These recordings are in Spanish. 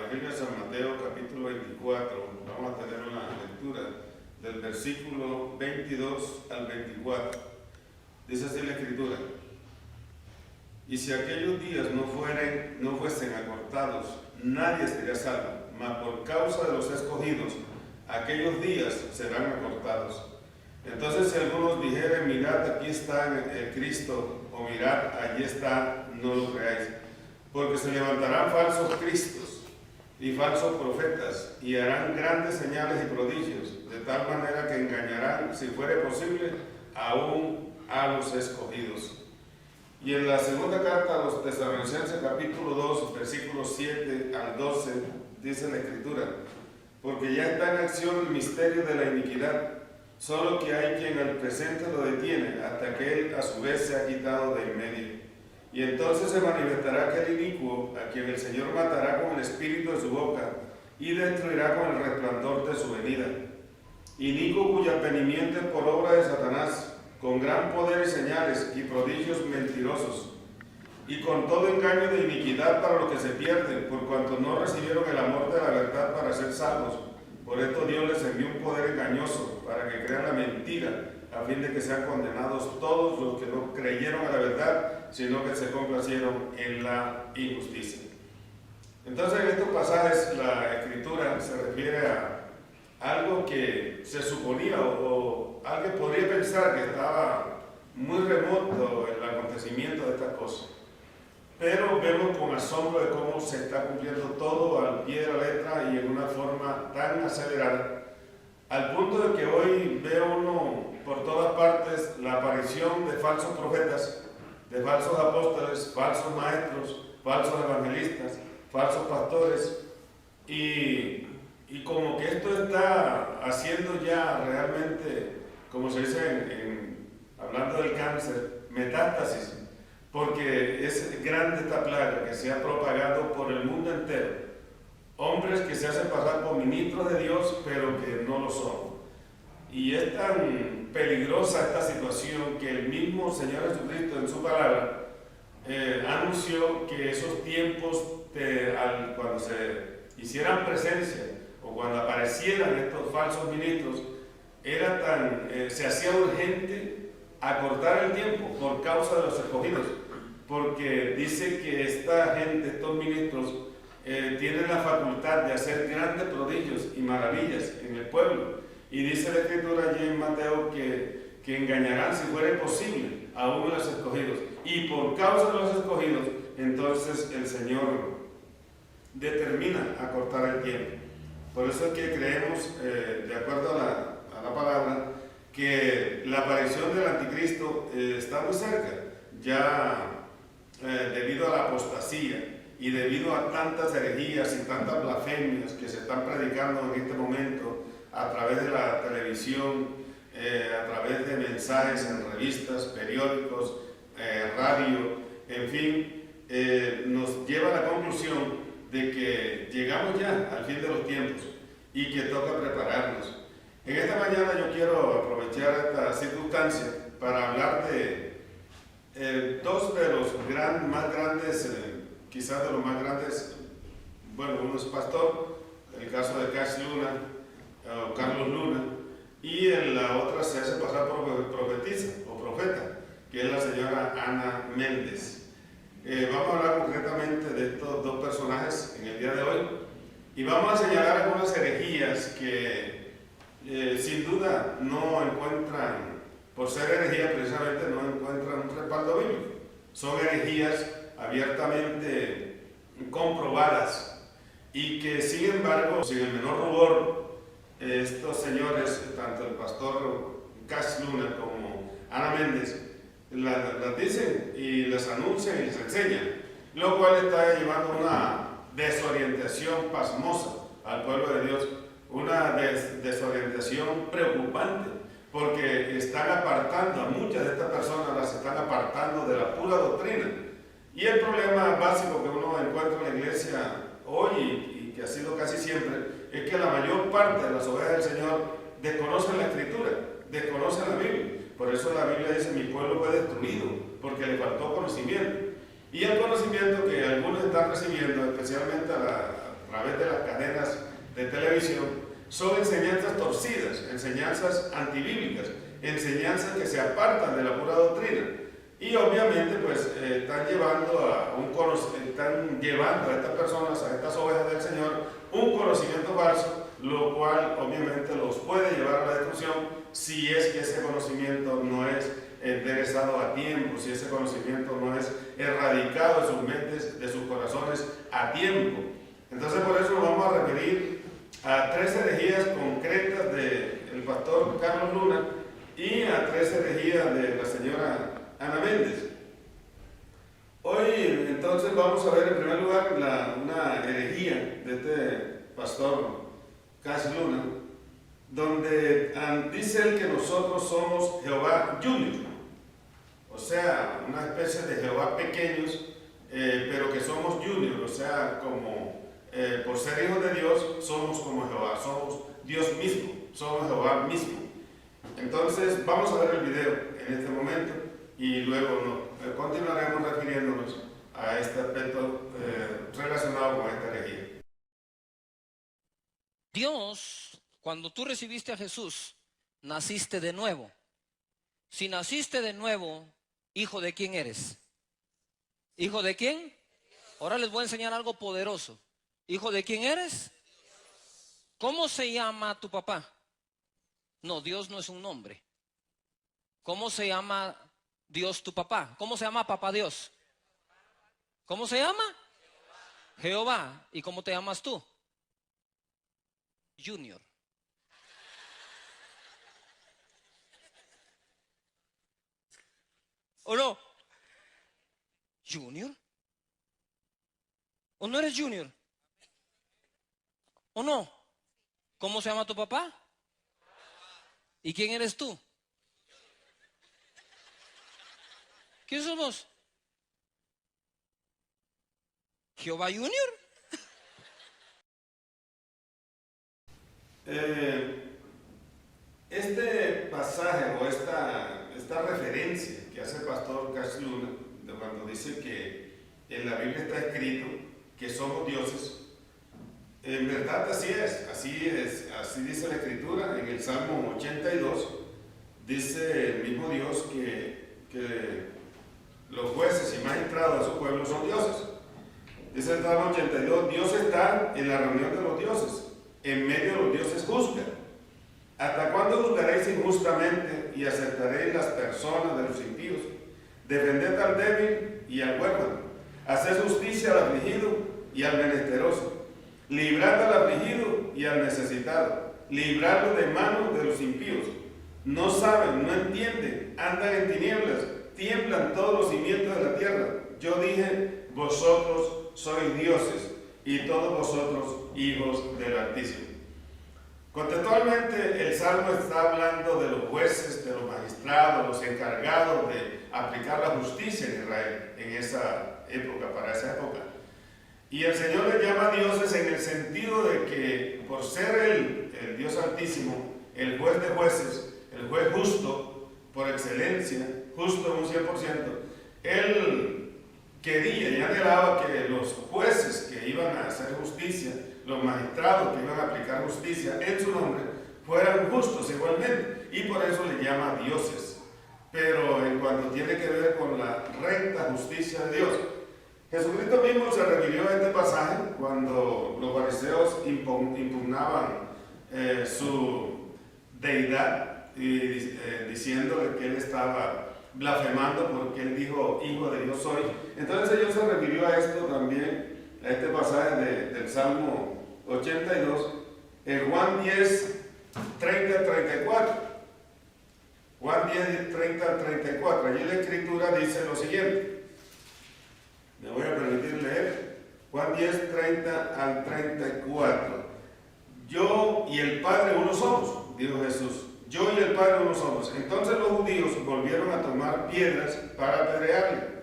Evangelio de San Mateo, capítulo 24. Vamos a tener una lectura del versículo 22 al 24. Dice así la Escritura: y si aquellos días no fuesen acortados, nadie sería salvo, mas por causa de los escogidos, aquellos días serán acortados. Entonces, si algunos dijeren, mirad, aquí está el Cristo, o mirad, allí está, no lo creáis. Porque se levantarán falsos cristos y falsos profetas, y harán grandes señales y prodigios, de tal manera que engañarán, si fuere posible, aún a los escogidos. Y en la segunda carta a los Tesalonicenses, capítulo 2, versículos 7 al 12, dice la Escritura: porque ya está en acción el misterio de la iniquidad, solo que hay quien al presente lo detiene, hasta que él a su vez se ha quitado de en medio. Y entonces se manifestará aquel inicuo, a quien el Señor matará con el espíritu de su boca, y destruirá con el resplandor de su venida. Inicuo cuyo advenimiento es por obra de Satanás, con gran poder y señales y prodigios mentirosos, y con todo engaño de iniquidad para los que se pierden, por cuanto no recibieron el amor de la verdad para ser salvos. Por esto Dios les envió un poder engañoso, para que crean la mentira, a fin de que sean condenados todos los que no creyeron a la verdad, sino que se complacieron en la injusticia. Entonces, en estos pasajes la Escritura se refiere a algo que se suponía o alguien podría pensar que estaba muy remoto el acontecimiento de estas cosas. Pero vemos con asombro de cómo se está cumpliendo todo al pie de la letra y en una forma tan acelerada, al punto de que hoy veo uno por todas partes la aparición de falsos profetas, de falsos apóstoles, falsos maestros, falsos evangelistas, falsos pastores, y como que esto está haciendo ya realmente, como se dice hablando del cáncer, metástasis, porque es grande esta plaga que se ha propagado por el mundo entero. Hombres que se hacen pasar por ministros de Dios, pero que no lo son. Y es tan peligrosa esta situación que el mismo Señor Jesucristo en su palabra anunció que esos tiempos, cuando se hicieran presencia o cuando aparecieran estos falsos ministros, se hacía urgente acortar el tiempo por causa de los escogidos, porque dice que esta gente, estos ministros, tienen la facultad de hacer grandes prodigios y maravillas en el pueblo. Y dice la Escritura allí en Mateo que engañarán, si fuera posible, aún a los escogidos. Y por causa de los escogidos, entonces el Señor determina acortar el tiempo. Por eso es que creemos, de acuerdo a la palabra, que la aparición del anticristo está muy cerca, ya debido a la apostasía y debido a tantas herejías y tantas blasfemias que se están predicando en este momento a través de la televisión, a través de mensajes en revistas, periódicos, radio, en fin, nos lleva a la conclusión de que llegamos ya al fin de los tiempos y que toca prepararnos. En esta mañana yo quiero aprovechar esta circunstancia para hablar de dos de los más grandes, quizás de los más grandes. Bueno, uno es pastor, el caso de Cash Luna, o Carlos Luna, y en la otra se hace pasar por profetisa o profeta, que es la señora Ana Méndez. Vamos a hablar concretamente de estos dos personajes en el día de hoy, y vamos a señalar algunas herejías que sin duda no encuentran, por ser herejías precisamente, no encuentran un respaldo bíblico. Son herejías abiertamente comprobadas y que sin embargo, sin el menor rubor, estos señores, tanto el pastor Cash Luna como Ana Méndez, las dicen y las anuncian y les enseñan, lo cual está llevando una desorientación pasmosa al pueblo de Dios, una desorientación preocupante, porque están apartando a muchas de estas personas, las están apartando de la pura doctrina. Y el problema básico que uno encuentra en la iglesia hoy y que ha sido casi siempre, es que la mayor parte de las ovejas del Señor desconocen la Escritura, desconocen la Biblia. Por eso la Biblia dice: mi pueblo fue destruido, porque le faltó conocimiento. Y el conocimiento que algunos están recibiendo, especialmente a través de visión, son enseñanzas torcidas, enseñanzas antibíblicas, enseñanzas que se apartan de la pura doctrina. Y obviamente pues están llevando a estas personas, a estas ovejas del Señor, un conocimiento falso, lo cual obviamente los puede llevar a la destrucción si es que ese conocimiento no es enderezado a tiempo, si ese conocimiento no es erradicado de sus mentes, de sus corazones a tiempo. Entonces por eso nos vamos a referir a 3 herejías concretas del pastor Carlos Luna y a 3 herejías de la señora Ana Méndez. Hoy entonces vamos a ver en primer lugar una herejía de este pastor Carlos Luna, donde dice él que nosotros somos Jehová Junior, o sea, una especie de Jehová pequeños, pero que somos Junior, o sea, como por ser hijos de Dios, somos como Jehová, somos Dios mismo, somos Jehová mismo. Entonces vamos a ver el video en este momento y luego continuaremos refiriéndonos a este aspecto relacionado con esta herejía. Dios, cuando tú recibiste a Jesús, naciste de nuevo. Si naciste de nuevo, ¿hijo de quién eres? ¿Hijo de quién? Ahora les voy a enseñar algo poderoso. ¿Hijo de quién eres? ¿Cómo se llama tu papá? No, Dios no es un nombre. ¿Cómo se llama Dios tu papá? ¿Cómo se llama papá Dios? ¿Cómo se llama? Jehová. ¿Y cómo te llamas tú? Junior. ¿O no? ¿Junior? ¿O no eres Junior? ¿O no? ¿Cómo se llama tu papá? ¿Y quién eres tú? ¿Quién somos? ¿Jehová Junior? Este pasaje o esta referencia que hace el pastor Carlos Luna, cuando dice que en la Biblia está escrito que somos dioses, en verdad así es, así dice la Escritura. En el Salmo 82 dice el mismo Dios que los jueces y magistrados de su pueblo son dioses. Dice el Salmo 82, Dios está en la reunión de los dioses, en medio de los dioses juzga. ¿Hasta cuándo juzgaréis injustamente y aceptaréis las personas de los impíos? Defended al débil y al huérfano, haced justicia al afligido y al menesteroso, librad al afligido y al necesitado, libradlo de manos de los impíos. No saben, no entienden, andan en tinieblas, tiemblan todos los cimientos de la tierra. Yo dije, vosotros sois dioses y todos vosotros hijos del Altísimo. Contextualmente, el Salmo está hablando de los jueces, de los magistrados, los encargados de aplicar la justicia en Israel en esa época, para esa época. Y el Señor les llama dioses en el sentido de que, por ser el Dios Altísimo, el juez de jueces, el juez justo por excelencia, justo en un 100%, Él quería y anhelaba que los jueces que iban a hacer justicia, los magistrados que iban a aplicar justicia en su nombre, fueran justos igualmente, y por eso le llama dioses. Pero en cuanto tiene que ver con la recta justicia de Dios, Jesucristo mismo se refirió a este pasaje cuando los fariseos impugnaban su deidad y diciéndole que él estaba blasfemando porque él dijo, hijo de Dios soy. Entonces Él se refirió a esto también, a este pasaje del Salmo 82, en Juan 10, 30 al 34. Juan 10, 30 al 34. Allí la Escritura dice lo siguiente. Me voy a permitir leer. Juan 10, 30 al 34. Yo y el Padre uno somos, dijo Jesús. Yo y el Padre uno somos. Entonces los judíos volvieron a tomar piedras para apedrearle.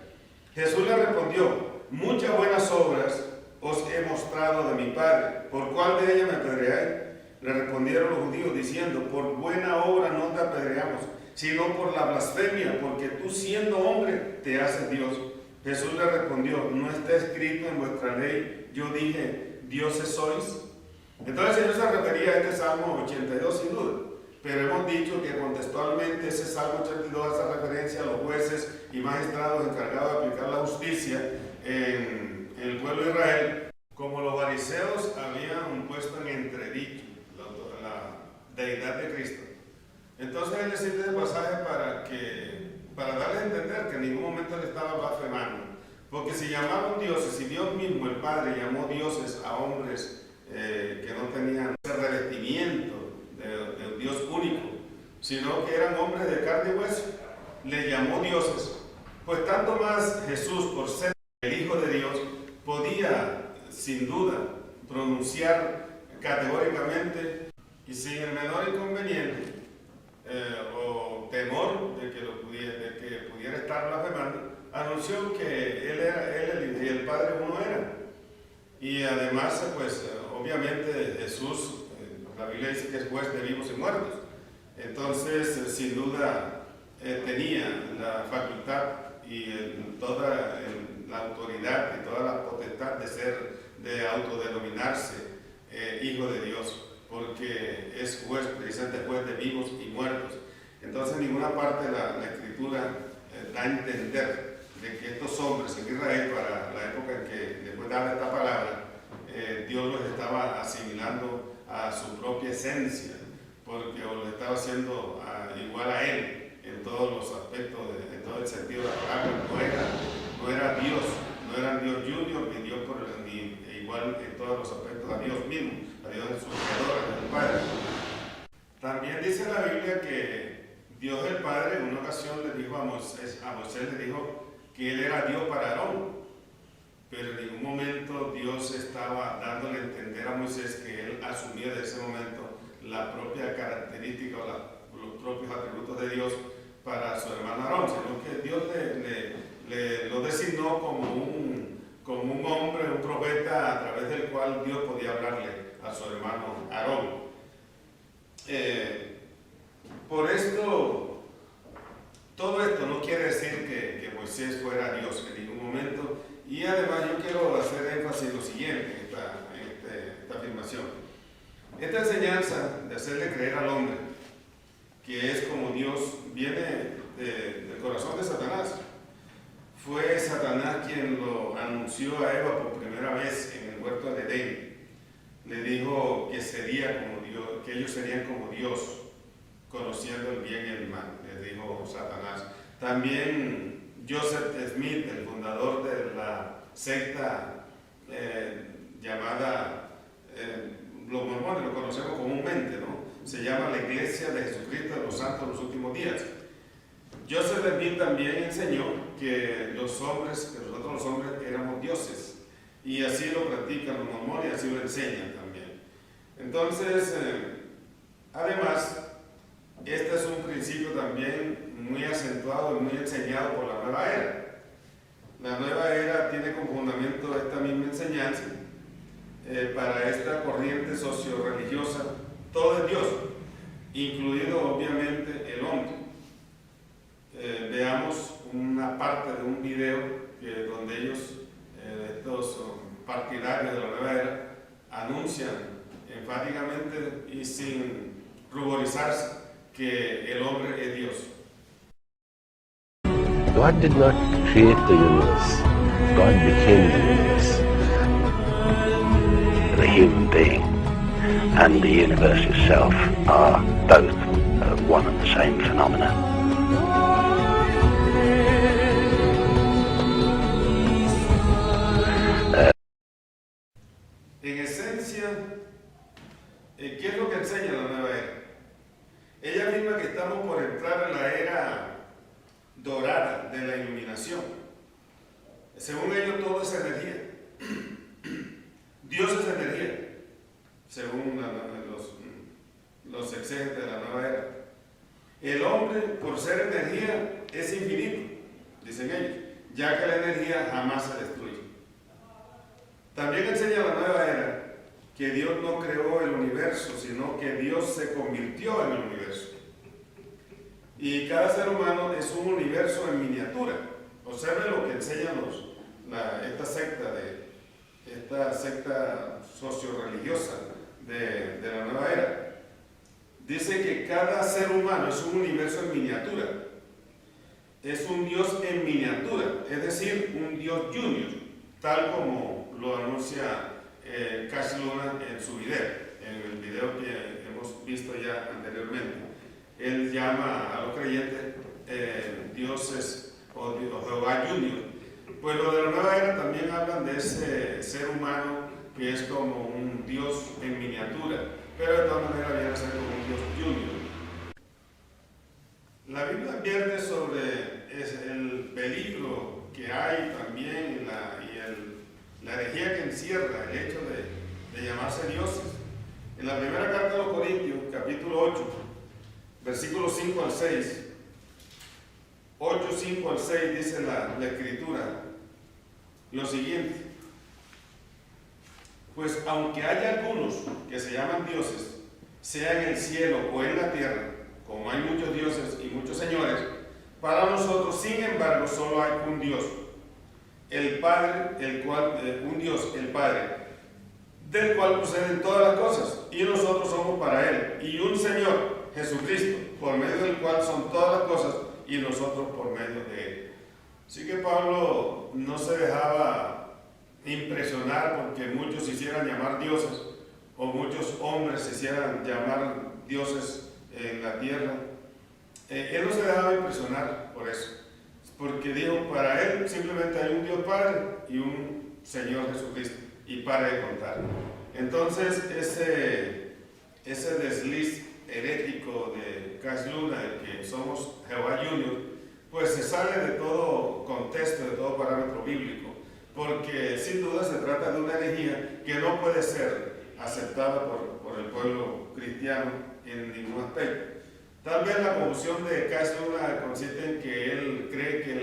Jesús le respondió, muchas buenas obras os he mostrado de mi Padre. ¿Por cuál de ellas me apedreáis? Le respondieron los judíos diciendo, por buena obra no te apedreamos, sino por la blasfemia, porque tú siendo hombre te haces Dios. Jesús le respondió, ¿no está escrito en vuestra ley? Yo dije, dioses sois. Entonces el Señor se refería a este Salmo 82 sin duda, pero hemos dicho que contextualmente ese Salmo 82 hace referencia a los jueces y magistrados encargados de aplicar la justicia en el pueblo de Israel. Como los fariseos habían puesto en entredicho la deidad de Cristo, entonces él les cita este pasaje para darles a entender que en ningún momento él estaba blasfemando, porque si llamaban dioses, si Dios mismo, el Padre, llamó dioses a hombres que no tenían ese revestimiento de un Dios único, sino que eran hombres de carne y hueso, le llamó dioses, pues tanto más Jesús, por ser el Hijo de Dios, podía sin duda pronunciar categóricamente y sin el menor inconveniente o temor de que pudiera estar blasfemando, anunció que él y el Padre uno eran. Y además, pues, obviamente Jesús, la Biblia dice que es juez de vivos y muertos. Entonces, sin duda, tenía la facultad y toda la autoridad y toda la potestad de autodenominarse Hijo de Dios, porque es juez, precisamente juez de vivos y muertos. Entonces, en ninguna parte de la Escritura da a entender de que estos hombres en Israel, para la época en que después de dar esta palabra, Dios los estaba asimilando a su propia esencia, porque los estaba haciendo igual a Él en todos los aspectos, en todo el sentido de la palabra. No era Dios, no eran Dios Junior ni Dios ni igual en todos los aspectos a Dios mismo, a Dios de su creador, a Dios Padre. También dice la Biblia que Dios el Padre en una ocasión le dijo a Moisés le dijo que él era Dios para Aarón, pero en ningún momento Dios estaba dándole a entender a Moisés que él asumía de ese momento la propia característica o los propios atributos de Dios para su hermano Aarón, sino que Dios lo designó como un hombre, un profeta a través del cual Dios podía hablarle a su hermano Aarón. Por esto, todo esto no quiere decir que Moisés fuera Dios en ningún momento, y además yo quiero hacer énfasis en lo siguiente, esta afirmación. Esta enseñanza de hacerle creer al hombre que es como Dios viene del corazón de Satanás. Fue Satanás quien lo anunció a Eva por primera vez en el huerto de Edén. Le dijo que sería como Dios, que ellos serían como Dios, conociendo el bien y el mal, le dijo Satanás. También Joseph Smith, el fundador de la secta llamada, los mormones lo conocemos comúnmente, ¿no? Se llama la Iglesia de Jesucristo de los Santos de los Últimos Días. Joseph Smith también enseñó que nosotros los hombres éramos dioses, y así lo practican los mormones y así lo enseñan también. Entonces, además, este es un principio también muy acentuado y muy enseñado por la nueva era. La nueva era tiene como fundamento esta misma enseñanza. Para esta corriente socio-religiosa, todo es Dios, incluido obviamente el hombre. Veamos una parte de un video donde ellos, estos partidarios de la nueva era, anuncian enfáticamente y sin ruborizarse que el hombre es Dios. God did not create the universe. God became the universe. The human being and the universe itself are both one and the same phenomena. En esencia, ¿qué es lo que enseña la nueva era? Ella afirma que estamos por entrar en la era dorada de la iluminación. Según ellos, todo es energía. Dios es energía, según los exégetas de la nueva era. El hombre, por ser energía, es infinito, dicen ellos, ya que la energía jamás se destruye. También enseña la nueva era que Dios no creó el universo, sino que Dios se convirtió en el universo. Y cada ser humano es un universo en miniatura. Observen lo que enseñan esta secta socio-religiosa de la nueva era. Dice que cada ser humano es un universo en miniatura. Es un Dios en miniatura, es decir, un Dios junior, tal como lo anuncia Cash Luna en su video, en el video que hemos visto ya anteriormente. Él llama a los creyentes dioses o Jehová Junior. Pues lo de la nueva era también hablan de ese ser humano que es como un Dios en miniatura, pero de todas maneras viene a ser como un Dios Junior. La Biblia advierte sobre el peligro que hay también y la herejía que encierra el hecho de llamarse dioses. En la primera carta de los Corintios, capítulo 8, versículos 5 al 6, 8, 5 al 6, dice la Escritura lo siguiente: pues aunque haya algunos que se llaman dioses, sea en el cielo o en la tierra, como hay muchos dioses y muchos señores, para nosotros, sin embargo, solo hay un Dios, el Padre, un Dios, el Padre, del cual proceden todas las cosas, y nosotros somos para Él, y un Señor, Jesucristo, por medio del cual son todas las cosas, y nosotros por medio de Él. Así que Pablo no se dejaba impresionar porque muchos se hicieran llamar dioses, o muchos hombres se hicieran llamar dioses en la tierra. Él no se dejaba impresionar por eso, porque dijo, para él simplemente hay un Dios Padre y un Señor Jesucristo, y para de contar. Entonces ese desliz herético de Cash Luna, de que somos Jehová Junior, pues se sale de todo contexto, de todo parámetro bíblico, porque sin duda se trata de una herejía que no puede ser aceptada por el pueblo cristiano en ningún aspecto. Tal vez la confusión de Cash Luna consiste en que él cree que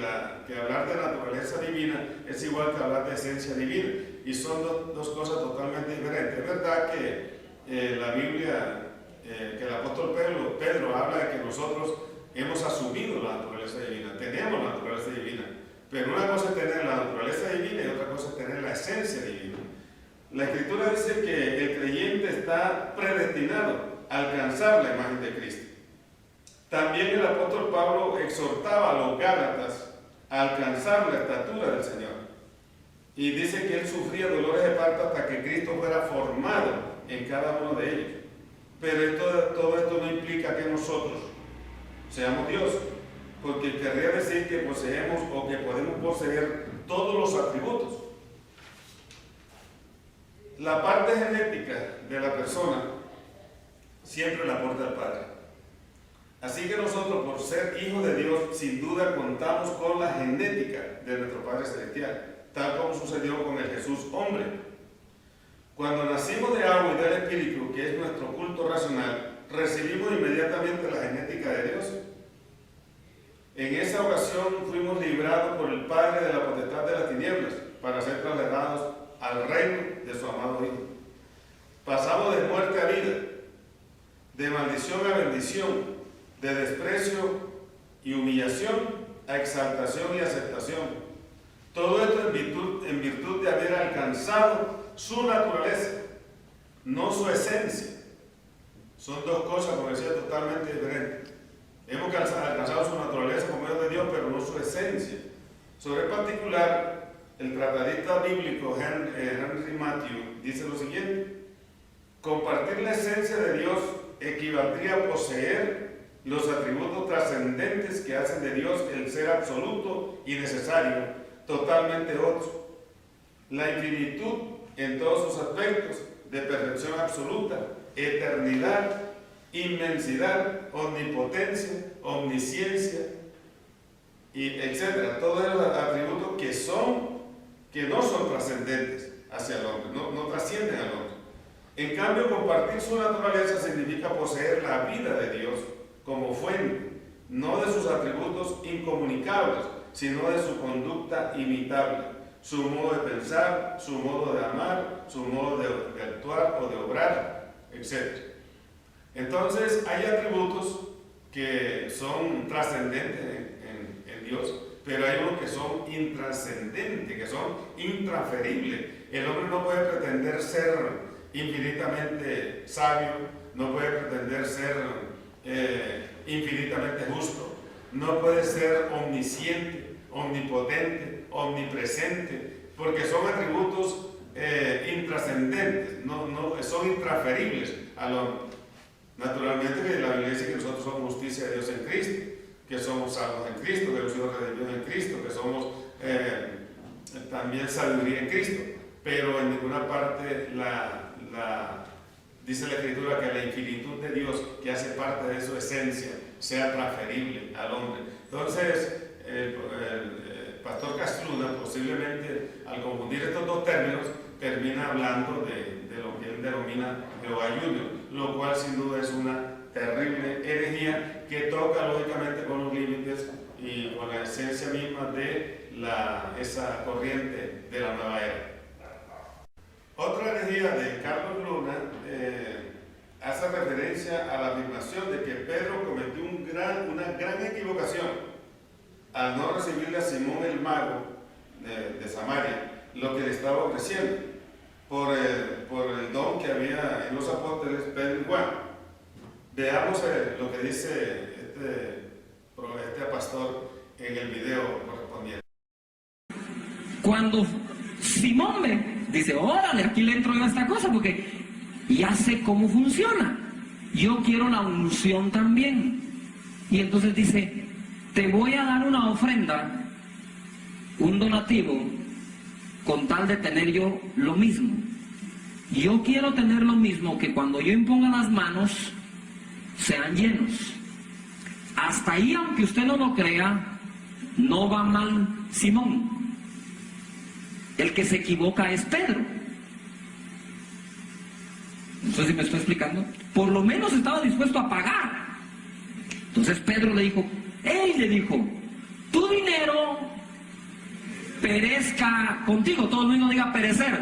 hablar de naturaleza divina es igual que hablar de esencia divina, y son dos cosas totalmente diferentes. Es verdad que la Biblia, que el apóstol Pedro habla de que nosotros hemos asumido la naturaleza divina, tenemos la naturaleza divina, pero una cosa es tener la naturaleza divina y otra cosa es tener la esencia divina. La Escritura dice que el creyente está predestinado a alcanzar la imagen de Cristo. También el apóstol Pablo exhortaba a los Gálatas a alcanzar la estatura del Señor. Y dice que él sufría dolores de parto hasta que Cristo fuera formado en cada uno de ellos. Pero todo esto no implica que nosotros seamos Dios, porque querría decir que poseemos o que podemos poseer todos los atributos. La parte genética de la persona siempre la aporta el Padre. Así que nosotros, por ser hijos de Dios, sin duda contamos con la genética de nuestro Padre Celestial, tal como sucedió con el Jesús hombre. Cuando nacimos de agua y del Espíritu, que es nuestro culto racional, recibimos inmediatamente la genética de Dios. En esa ocasión fuimos librados por el Padre de la potestad de las tinieblas para ser trasladados al reino de su amado Hijo. Pasamos de muerte a vida, de maldición a bendición, de desprecio y humillación a exaltación y aceptación. Todo esto en virtud de haber alcanzado su naturaleza, no su esencia. Son dos cosas, como decía, totalmente diferentes. Hemos alcanzado su naturaleza como Dios de Dios, pero no su esencia. Sobre el particular, el tratadista bíblico Henry Matthew dice lo siguiente: compartir la esencia de Dios equivaldría a poseer los atributos trascendentes que hacen de Dios el ser absoluto y necesario, totalmente otro. La infinitud en todos sus aspectos, de perfección absoluta, eternidad, inmensidad, omnipotencia, omnisciencia, y etcétera. Todos los atributos que no son trascendentes hacia el hombre, no trascienden al hombre. En cambio, compartir su naturaleza significa poseer la vida de Dios como fuente, no de sus atributos incomunicables, sino de su conducta imitable, su modo de pensar, su modo de amar, su modo de actuar o de obrar, etc. Entonces, hay atributos que son trascendentes en Dios, pero hay unos que son intrascendentes, que son intransferibles. El hombre no puede pretender ser infinitamente sabio, no puede pretender ser infinitamente justo, no puede ser omnisciente, omnipotente, omnipresente, porque son atributos intrascendentes, son intransferibles al hombre. Naturalmente que la Biblia dice que nosotros somos justicia de Dios en Cristo, que somos salvos en Cristo, que hemos sido redimidos en Cristo, que somos también sabiduría en Cristo, pero en ninguna parte dice la Escritura que la infinitud de Dios, que hace parte de su esencia, sea transferible al hombre. Entonces, el pastor Casluna, posiblemente al confundir estos dos términos, termina hablando de lo que él denomina Jehová Junior, lo cual sin duda es una terrible herejía que toca lógicamente con los límites y con la esencia misma de esa corriente de la nueva era. Otra herejía de Carlos Luna hace referencia a la afirmación de que Pedro cometió una gran equivocación al no recibirle a Simón el mago de Samaria lo que le estaba ofreciendo por el don que había en los apóstoles Pedro y Juan. Veamos lo que dice este pastor en el video correspondiente. Cuando Simón me dice, órale, aquí le entro yo a esta cosa porque ya sé cómo funciona, yo quiero la unción también. Y entonces dice, te voy a dar una ofrenda, un donativo, con tal de tener yo lo mismo. Yo quiero tener lo mismo, que cuando yo imponga las manos sean llenos. Hasta ahí, aunque usted no lo crea, no va mal Simón. El que se equivoca es Pedro. No sé si me estoy explicando. Por lo menos estaba dispuesto a pagar. Entonces Pedro le dijo, le dijo, tu dinero perezca contigo. Todo el mundo diga perecer.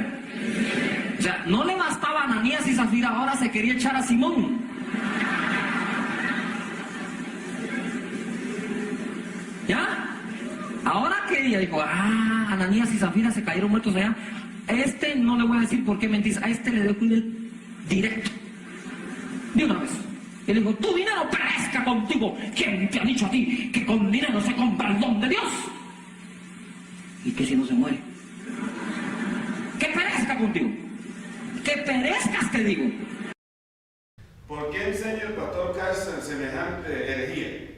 O sea, no le bastaba a Ananías y Zafira, ahora se quería echar a Simón. ¿Ya? Ahora que ella dijo, Ananías y Zafira se cayeron muertos allá, a este no le voy a decir por qué mentís, a este le dejo ir directo, de una vez. Él dijo, tu dinero perezca contigo. ¿Quién te ha dicho a ti que con dinero se compra el don de Dios? ¿Y que si no se muere? Que perezca contigo. Que perezcas, te digo. ¿Por qué enseña el pastor Castro semejante herejía?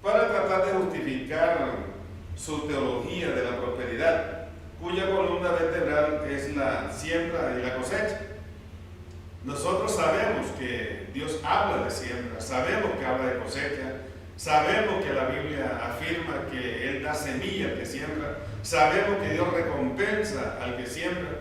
Para tratar de justificar su teología de la prosperidad, cuya columna vertebral es la siembra y la cosecha. Nosotros sabemos que Dios habla de siembra, sabemos que habla de cosecha, sabemos que la Biblia afirma que Él da semilla al que siembra, sabemos que Dios recompensa al que siembra,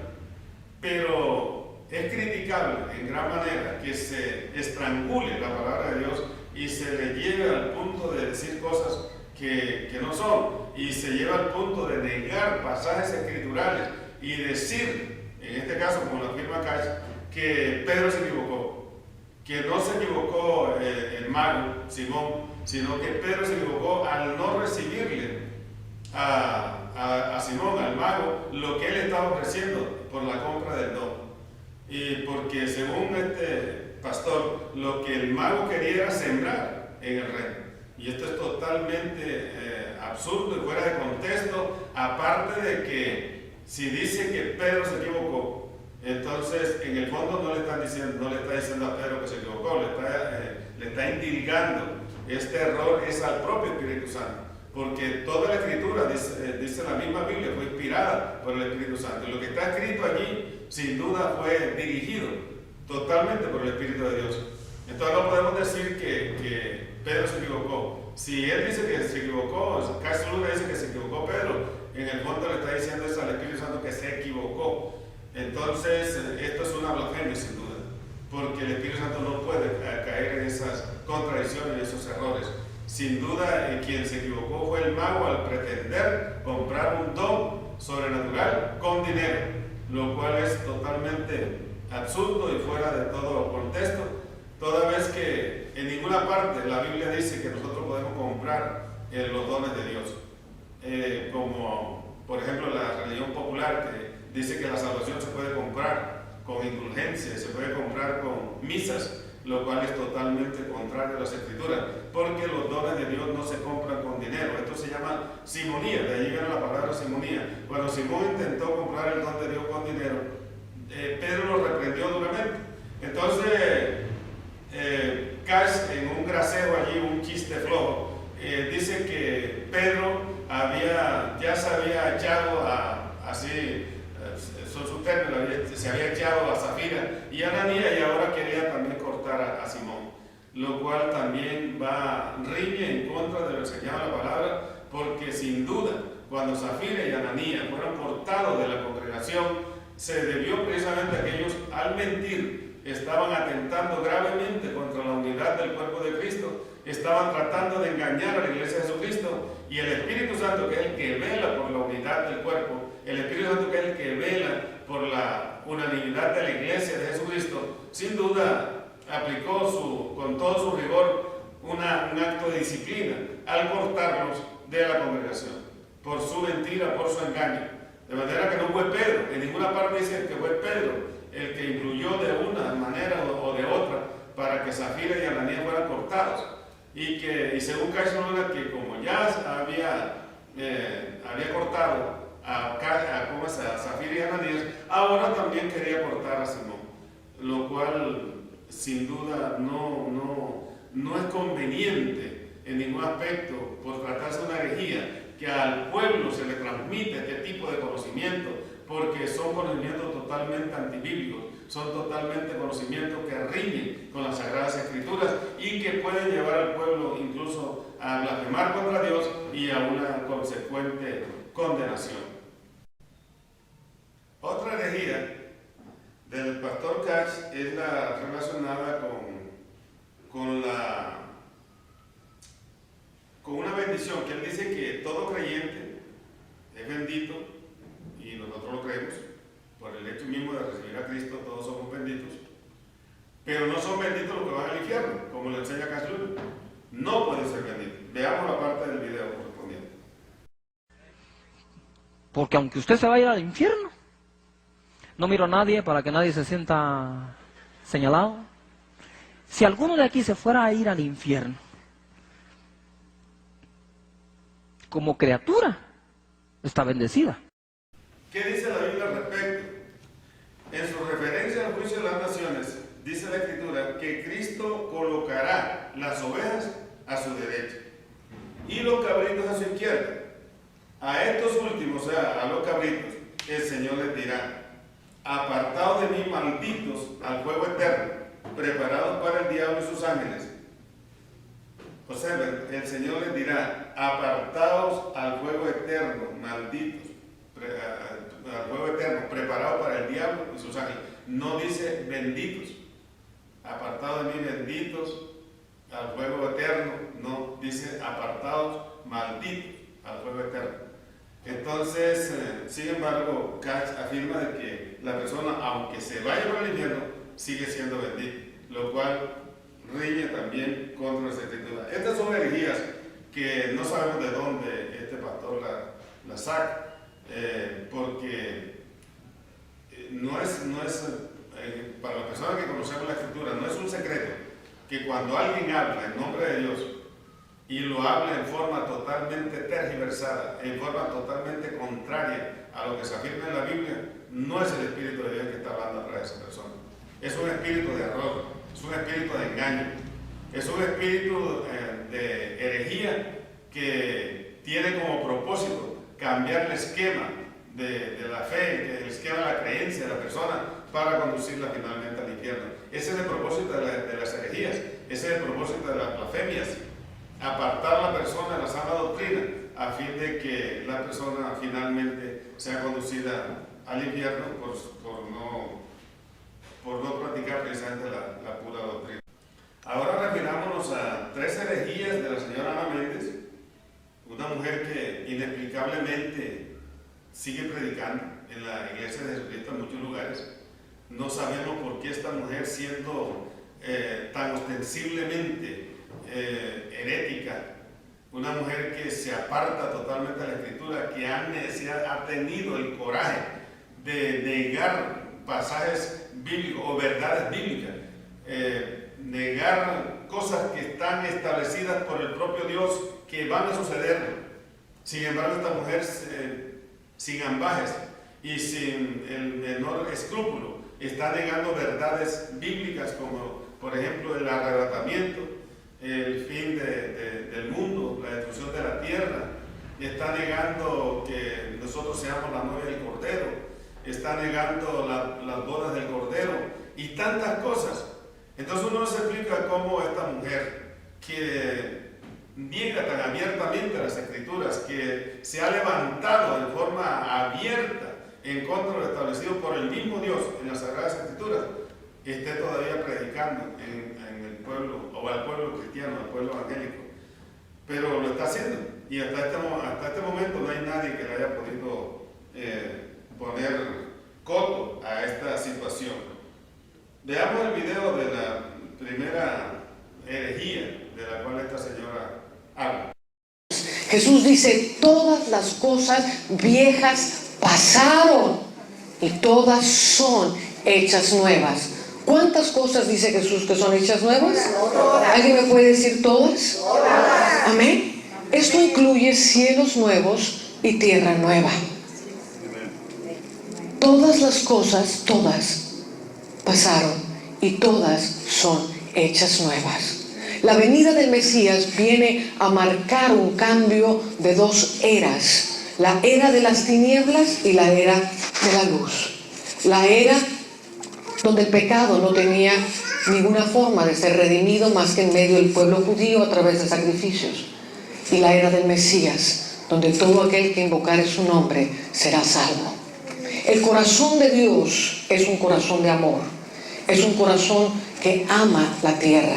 pero es criticable en gran manera que se estrangule la palabra de Dios y se le lleve al punto de decir cosas que no son, y se lleva al punto de negar pasajes escriturales y decir, en este caso como lo afirma Cash, que Pedro se equivocó, que no se equivocó el mago Simón, sino que Pedro se equivocó al no recibirle a Simón, al mago, lo que él estaba ofreciendo por la compra del don. Y porque según este pastor, lo que el mago quería era sembrar en el reino. Y esto es totalmente absurdo y fuera de contexto, aparte de que si dice que Pedro se equivocó, entonces en el fondo no le está diciendo a Pedro que se equivocó, le está indicando este error es al propio Espíritu Santo, porque toda la Escritura, dice la misma Biblia, fue inspirada por el Espíritu Santo, y lo que está escrito allí sin duda fue dirigido totalmente por el Espíritu de Dios. Entonces no podemos decir que Pedro se equivocó. Si él dice que se equivocó, Castro Luna dice que se equivocó Pedro, en el fondo le está diciendo eso al Espíritu Santo que se equivocó. Entonces esto es una blasfemia sin duda, porque el Espíritu Santo no puede caer en esas contradicciones, en esos errores. Sin duda quien se equivocó fue el mago al pretender comprar un don sobrenatural con dinero, lo cual es totalmente absurdo y fuera de todo contexto, toda vez que en ninguna parte la Biblia dice que nosotros podemos comprar los dones de Dios, como por ejemplo la religión popular que dice que la salvación se puede comprar con indulgencia, se puede comprar con misas, lo cual es totalmente contrario a las Escrituras, porque los dones de Dios no se compran con dinero. Esto se llama simonía, de ahí viene la palabra simonía. Cuando Simón intentó comprar el don de Dios con dinero, Pedro lo reprendió duramente. Entonces, Cash, en un graseo allí, un chiste flojo, dice que Pedro ya se había echado son sus términos, se había echado a Zafira y a Ananías, y ahora quería también cortar a Simón, lo cual también riñe en contra de lo enseñado en la palabra, porque sin duda, cuando Zafira y Ananías fueron cortados de la congregación, se debió precisamente a que ellos, al mentir, estaban atentando gravemente contra la unidad del cuerpo de Cristo, estaban tratando de engañar a la iglesia de Jesucristo, y el Espíritu Santo, que es el que vela por la unidad del cuerpo, el Espíritu Santo, que es el que vela por la unanimidad de la iglesia de Jesucristo, sin duda aplicó con todo su rigor un acto de disciplina al cortarlos de la congregación por su mentira, por su engaño. De manera que no fue Pedro, en ninguna parte dice que fue Pedro el que influyó de una manera o de otra para que Zafira y Ananías fueran cortados. Y según Cash Luna, que como ya había cortado a Zafira y Ananías, ahora también quería cortar a Simón, lo cual sin duda no es conveniente en ningún aspecto, por tratarse de una herejía, que al pueblo se le transmite este tipo de conocimiento, porque son conocimientos totalmente antibíblicos, son totalmente conocimientos que riñen con las Sagradas Escrituras y que pueden llevar al pueblo incluso a blasfemar contra Dios y a una consecuente condenación. Otra herejía del pastor Cash es la relacionada con una bendición, que él dice que todo creyente es bendito, y nosotros lo creemos, por el hecho mismo de recibir a Cristo, todos somos benditos, pero no son benditos los que van al infierno, como le enseña Cash Luna. No pueden ser benditos. Veamos la parte del video correspondiente. Porque aunque usted se vaya al infierno, no miro a nadie para que nadie se sienta señalado. Si alguno de aquí se fuera a ir al infierno, como criatura, está bendecida. ¿Qué dice la Biblia al respecto? En su referencia al juicio de las naciones, dice la Escritura que Cristo colocará las ovejas a su derecha y los cabritos a su izquierda. A estos últimos, o sea, a los cabritos, el Señor les dirá: apartados de mí, malditos, al fuego eterno, preparados para el diablo y sus ángeles. Observen, el Señor les dirá: apartados al fuego eterno, malditos, al fuego eterno, preparados para el diablo y sus ángeles. No dice benditos, apartados de mí, benditos, al fuego eterno. No, dice apartados, malditos, al fuego eterno. Entonces, sin embargo, Cash afirma de que la persona, aunque se vaya para el infierno, sigue siendo bendita, lo cual riñe también contra las Escrituras. Estas son herejías que no sabemos de dónde este pastor la saca, porque no es para las personas que conocemos la Escritura, no es un secreto que cuando alguien habla en nombre de Dios y lo habla en forma totalmente tergiversada, en forma totalmente contraria a lo que se afirma en la Biblia, no es el Espíritu de Dios que está hablando a través de esa persona. Es un espíritu de error, es un espíritu de engaño, es un espíritu de herejía que tiene como propósito cambiar el esquema de la fe, el esquema de la creencia de la persona para conducirla finalmente al infierno. Ese es el propósito de las herejías, ese es el propósito de las blasfemias: apartar a la persona de la sana doctrina a fin de que la persona finalmente sea conducida al infierno por no practicar precisamente la pura doctrina. Ahora refirámonos a 3 herejías de la señora Ana Méndez, una mujer que inexplicablemente sigue predicando en la iglesia de Jesucristo en muchos lugares. No sabemos por qué esta mujer, siendo tan ostensiblemente herética, una mujer que se aparta totalmente de la Escritura, que ha tenido el coraje de negar pasajes bíblicos o verdades bíblicas, negar cosas que están establecidas por el propio Dios que van a suceder. Sin embargo, esta mujer, sin ambajes y sin el menor escrúpulo, está negando verdades bíblicas como, por ejemplo, el arrebatamiento, el fin del mundo, la destrucción de la tierra. Está negando que nosotros seamos la novia del Cordero, está negando las bodas del Cordero y tantas cosas. Entonces uno se explica cómo esta mujer, que niega tan abiertamente las Escrituras, que se ha levantado en forma abierta en contra de lo establecido por el mismo Dios en las Sagradas Escrituras, esté todavía predicando en el pueblo, o al pueblo cristiano, al pueblo evangélico. Pero lo está haciendo, y hasta este momento no hay nadie que le haya podido poner coto a esta situación. Veamos el video de la primera herejía de la cual esta señora habla. Jesús dice, todas las cosas viejas pasaron y todas son hechas nuevas. ¿Cuántas cosas dice Jesús que son hechas nuevas? ¿Alguien me puede decir todas? Amén. Esto incluye cielos nuevos y tierra nueva. Todas las cosas, todas, pasaron y todas son hechas nuevas. La venida del Mesías viene a marcar un cambio de dos eras: la era de las tinieblas y la era de la luz. La era donde el pecado no tenía ninguna forma de ser redimido más que en medio del pueblo judío a través de sacrificios. Y la era del Mesías, donde todo aquel que invocare su nombre será salvo. El corazón de Dios es un corazón de amor, es un corazón que ama la tierra.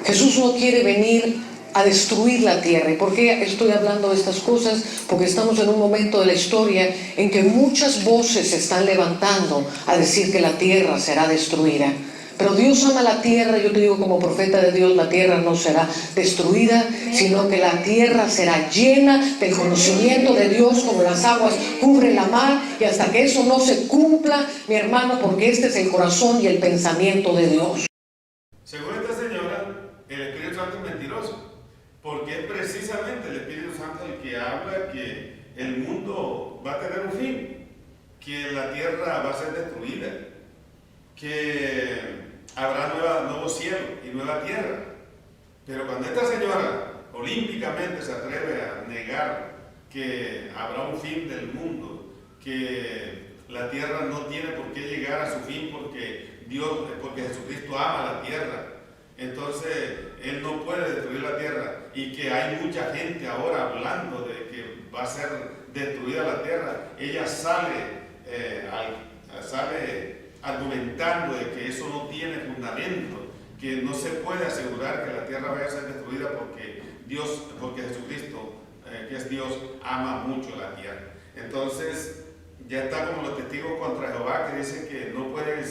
Jesús no quiere venir a destruir la tierra. ¿Y por qué estoy hablando de estas cosas? Porque estamos en un momento de la historia en que muchas voces se están levantando a decir que la tierra será destruida. Pero Dios ama la tierra. Yo te digo, como profeta de Dios, la tierra no será destruida, sino que la tierra será llena del conocimiento de Dios, como las aguas cubren la mar. Y hasta que eso no se cumpla, mi hermano, porque este es el corazón y el pensamiento de Dios. Según esta señora, el Espíritu Santo es mentiroso, porque es precisamente el Espíritu Santo el que habla que el mundo va a tener un fin, que la tierra va a ser destruida, que habrá nuevo cielo y nueva tierra. Pero cuando esta señora olímpicamente se atreve a negar que habrá un fin del mundo, que la tierra no tiene por qué llegar a su fin porque Jesucristo ama la tierra, entonces Él no puede destruir la tierra, y que hay mucha gente ahora hablando de que va a ser destruida la tierra, ella sale argumentando de que eso no tiene fundamento, que no se puede asegurar que la tierra vaya a ser destruida porque Jesucristo, que es Dios, ama mucho la tierra. Entonces ya está como los testigos contra Jehová, que dicen que no puede,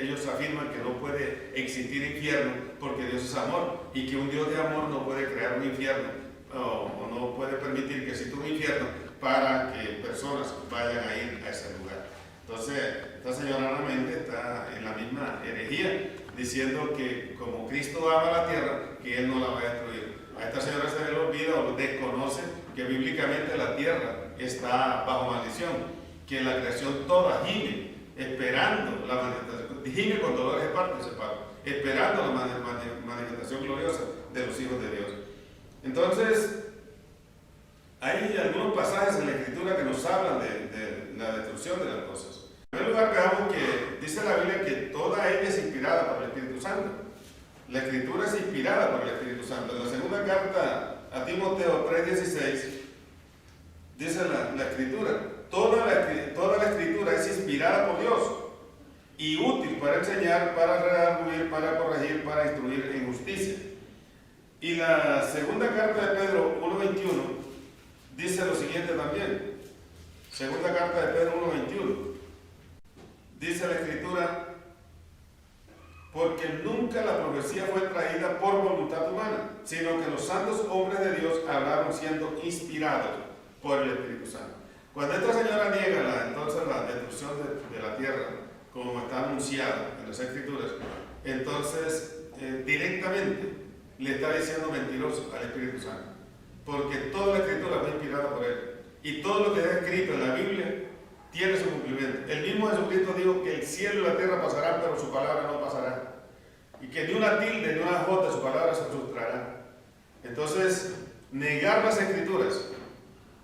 ellos afirman que no puede existir infierno porque Dios es amor, y que un Dios de amor no puede crear un infierno o no puede permitir que exista un infierno para que personas vayan a ir a ese lugar. Entonces esta señora realmente está en la misma herejía, diciendo que como Cristo ama la tierra, que Él no la va a destruir. A esta señora se le olvida o desconoce que bíblicamente la tierra está bajo maldición, que la creación toda gime, esperando la manifestación, gime con dolores de parto y separo, esperando la manifestación gloriosa de los hijos de Dios. Entonces, hay algunos pasajes en la Escritura que nos hablan de la destrucción de las cosas. En primer lugar, veamos que dice la Biblia que toda ella es inspirada por el Espíritu Santo. La Escritura es inspirada por el Espíritu Santo. En la segunda carta a Timoteo 3:16 dice la Escritura, toda la Escritura es inspirada por Dios y útil para enseñar, para redarguir, para corregir, para instruir en justicia. Y la segunda carta de Pedro 1:21 dice lo siguiente también. Segunda carta de Pedro 1:21. Dice la Escritura, porque nunca la profecía fue traída por voluntad humana, sino que los santos hombres de Dios hablaron siendo inspirados por el Espíritu Santo. Cuando esta señora niega entonces la destrucción de la tierra como está anunciado en las Escrituras, entonces directamente le está diciendo mentiroso al Espíritu Santo, porque toda la Escritura fue inspirada por él, y todo lo que está escrito en la Biblia tiene su cumplimiento. El mismo Jesucristo dijo que el cielo y la tierra pasarán, pero su palabra no pasará, y que ni una tilde ni una jota de su palabra se frustrará. Entonces, negar las Escrituras,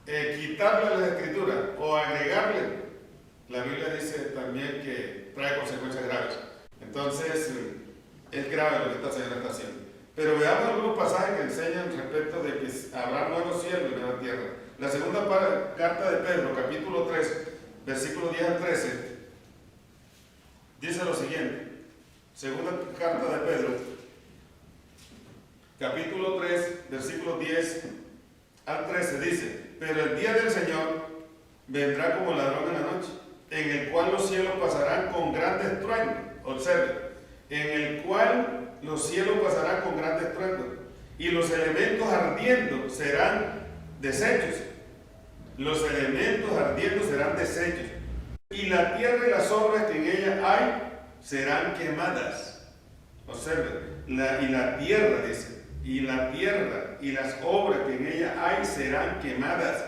quitarle las Escrituras o agregarle, la Biblia dice también que trae consecuencias graves. Entonces, es grave lo que esta señora está haciendo. Pero veamos algunos pasajes que enseñan respecto de que habrá nuevos cielos y nueva tierra. La segunda carta de Pedro, capítulo 3, versículos 10 al 13, dice lo siguiente. Segunda carta de Pedro, capítulo 3, versículos 10 al 13, dice: pero el día del Señor vendrá como ladrón en la noche, en el cual los cielos pasarán con gran estruendo. Observe, en el cual los cielos pasarán con gran estruendo, y los elementos ardiendo serán deshechos. Los elementos ardiendo serán deshechos, y la tierra y las obras que en ella hay serán quemadas. Observe, y la tierra, dice, y la tierra y las obras que en ella hay serán quemadas,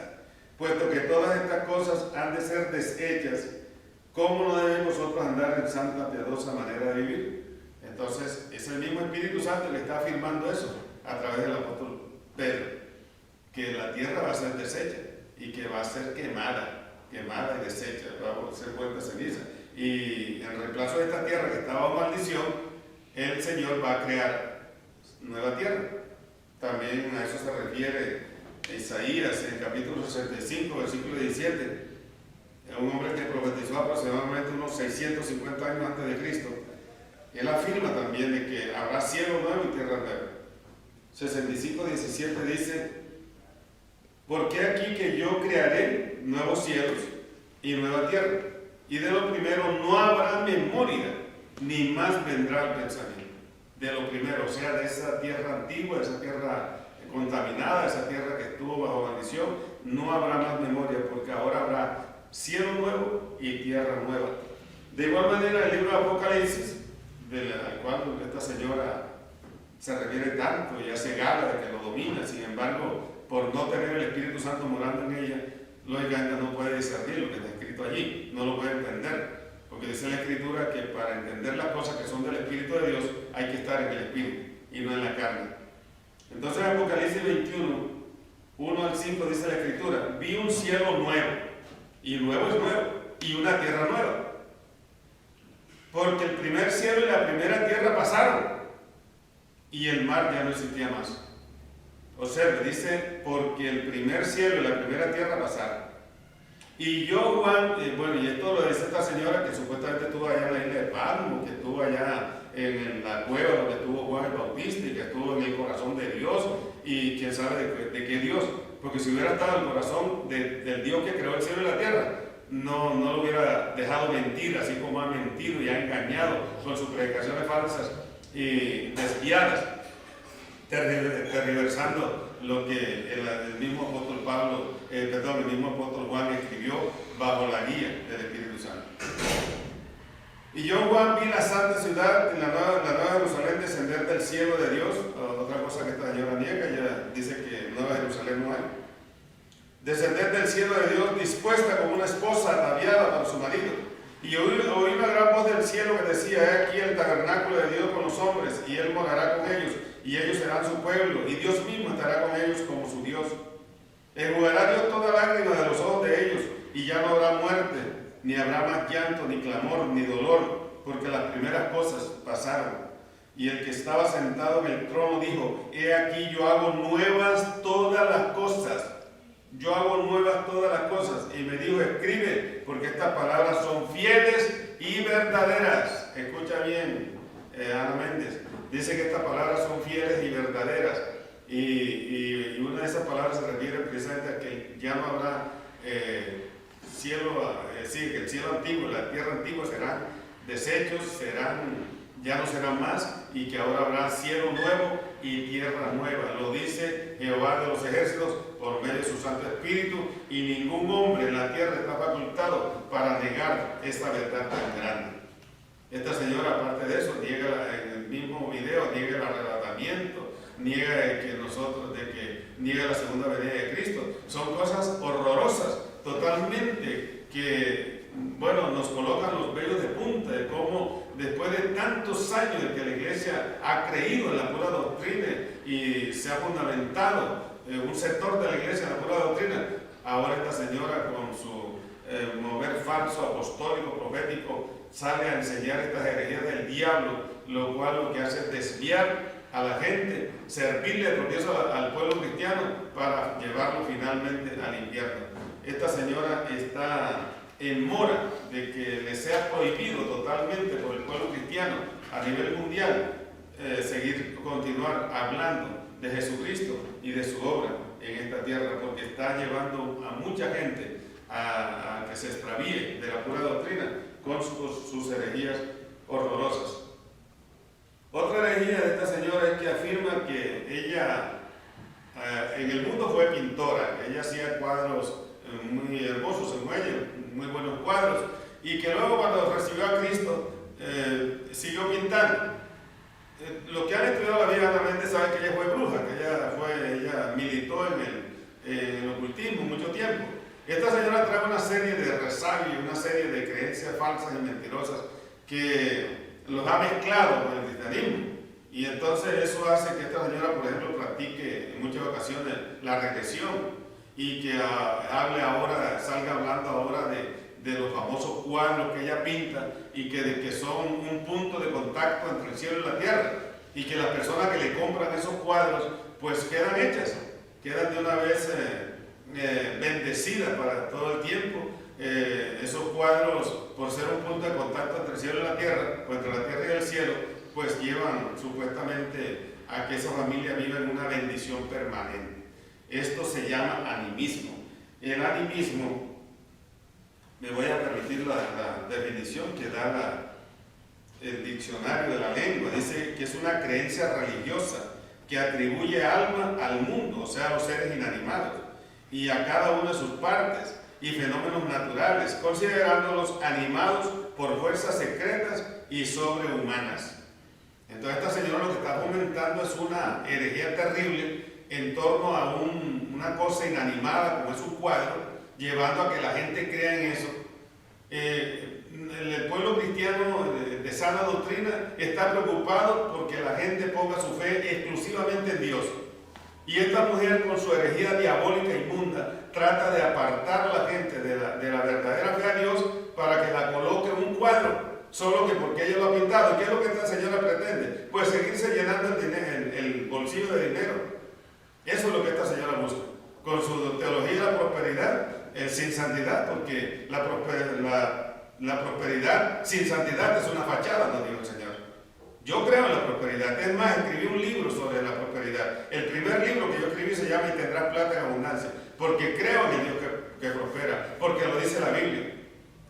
puesto que todas estas cosas han de ser deshechas. ¿Cómo no debemos nosotros andar en santa, piadosa manera de vivir? Entonces, es el mismo Espíritu Santo que está afirmando eso a través del apóstol Pedro, que la tierra va a ser deshecha y que va a ser quemada y deshecha, va a ser vuelta ceniza. Y en reemplazo de esta tierra que estaba bajo maldición, el Señor va a crear nueva tierra. También a eso se refiere Isaías en el capítulo 65, versículo 17. Un hombre que profetizó aproximadamente unos 650 años antes de Cristo. Él afirma también de que habrá cielo nuevo y tierra nueva. 65:17 dice: porque aquí que yo crearé nuevos cielos y nueva tierra, y de lo primero no habrá memoria, ni más vendrá el pensamiento. De lo primero, o sea, de esa tierra antigua, de esa tierra contaminada, esa tierra que estuvo bajo maldición, no habrá más memoria, porque ahora habrá cielo nuevo y tierra nueva. De igual manera, el libro de Apocalipsis, al cual esta señora se refiere tanto y hace gala de que lo domina, sin embargo, por no tener el Espíritu Santo morando en ella, lógicamente no puede discernir lo que está escrito allí, no lo puede entender, porque dice la Escritura que para entender las cosas que son del Espíritu de Dios hay que estar en el Espíritu y no en la carne. Entonces, en Apocalipsis 21, 1 al 5 dice la Escritura: vi un cielo nuevo, y nuevo es nuevo, y una tierra nueva, porque el primer cielo y la primera tierra pasaron, y el mar ya no existía más. Observe, dice: porque el primer cielo y la primera tierra pasaron. Y yo, Juan, y esto lo dice esta señora que supuestamente estuvo allá en la isla de Patmos, que estuvo allá en la cueva donde estuvo Juan el Bautista, y que estuvo en el corazón de Dios, y quién sabe de qué Dios, porque si hubiera estado en el corazón del Dios que creó el cielo y la tierra, no lo hubiera dejado mentir, así como ha mentido y ha engañado con sus predicaciones falsas y desviadas, tergiversando lo que el mismo apóstol el mismo apóstol Juan escribió bajo la guía del Espíritu Santo. Y yo, Juan, vi la santa ciudad, la nueva Jerusalén, descender del cielo de Dios. Otra cosa que esta señora niega, ella dice que Nueva Jerusalén no hay. Descender del cielo de Dios, dispuesta como una esposa ataviada para su marido. Y oí una gran voz del cielo que decía: he aquí el tabernáculo de Dios con los hombres, y Él morará con ellos, y ellos serán su pueblo, y Dios mismo estará con ellos como su Dios. Enjugará Dios toda lágrima de los ojos de ellos, y ya no habrá muerte, ni habrá más llanto, ni clamor, ni dolor, porque las primeras cosas pasaron. Y el que estaba sentado en el trono dijo: he aquí yo hago nuevas todas las cosas. Yo hago nuevas todas las cosas. Y me dijo: escribe, porque estas palabras son fieles y verdaderas. Escucha bien, Ana Méndez. Dice que estas palabras son fieles y verdaderas. Y una de esas palabras se refiere precisamente a que ya no habrá cielo, que el cielo antiguo, la tierra antigua serán deshechos, ya no serán más, y que ahora habrá cielo nuevo y tierra nueva. Lo dice Jehová de los ejércitos por medio de su Santo Espíritu, y ningún hombre en la tierra está facultado para negar esta verdad tan grande. Esta señora, aparte de eso, niega en el mismo video, niega el arrebatamiento, niega niega la segunda venida de Cristo. Son cosas horrorosas, totalmente, que, bueno, nos colocan los vellos de punta de cómo después de tantos años de que la iglesia ha creído en la pura doctrina y se ha fundamentado un sector de la iglesia en la pura doctrina, ahora esta señora con su mover falso, apostólico, profético, sale a enseñar estas herejías del diablo, lo cual lo que hace es desviar a la gente, servirle de tropiezo al pueblo cristiano para llevarlo finalmente al infierno. Esta señora está en mora de que le sea prohibido totalmente por el pueblo cristiano a nivel mundial continuar hablando de Jesucristo y de su obra en esta tierra, porque está llevando a mucha gente a que se extravíe de la pura doctrina con sus herejías horrorosas. Otra herejía de esta señora es que afirma que ella en el mundo fue pintora, que ella hacía cuadros muy hermosos en ella, muy buenos cuadros, y que luego cuando recibió a Cristo siguió pintando. Los que han estudiado la vida realmente saben que ella fue bruja, que ella militó en el ocultismo mucho tiempo. Esta señora trae una serie de resabios, una serie de creencias falsas y mentirosas que los ha mezclado con el cristianismo. Y entonces eso hace que esta señora, por ejemplo, practique en muchas ocasiones la regresión y que salga hablando ahora de los famosos cuadros que ella pinta y que son un punto de contacto entre el cielo y la tierra, y que las personas que le compran esos cuadros pues quedan hechas, quedan de una vez bendecidas para todo el tiempo. Esos cuadros, por ser un punto de contacto entre el cielo y la tierra, o entre la tierra y el cielo, pues llevan supuestamente a que esa familia viva en una bendición permanente. Esto se llama animismo. El animismo, me voy a permitir la definición que da el diccionario de la lengua, dice que es una creencia religiosa que atribuye alma al mundo, o sea, a los seres inanimados, y a cada una de sus partes y fenómenos naturales, considerándolos animados por fuerzas secretas y sobrehumanas. Entonces esta señora lo que está fomentando es una herejía terrible en torno a una cosa inanimada como es un cuadro, llevando a que la gente crea en eso. El pueblo cristiano de sana doctrina está preocupado porque la gente ponga su fe exclusivamente en Dios. Y esta mujer, con su herejía diabólica e inmunda, trata de apartar a la gente de la verdadera fe a Dios para que la coloque en un cuadro, solo que porque ella lo ha pintado. ¿Y qué es lo que esta señora pretende? Pues seguirse llenando el bolsillo de dinero. Eso es lo que esta señora busca, con su teología de la prosperidad sin santidad, porque la prosperidad sin santidad es una fachada, nos dijo el Señor. Yo creo en la prosperidad. Es más, escribí un libro sobre la prosperidad. El primer libro que yo escribí se llama "Y tendrás plata en abundancia", porque creo en el Dios que prospera, porque lo dice la Biblia.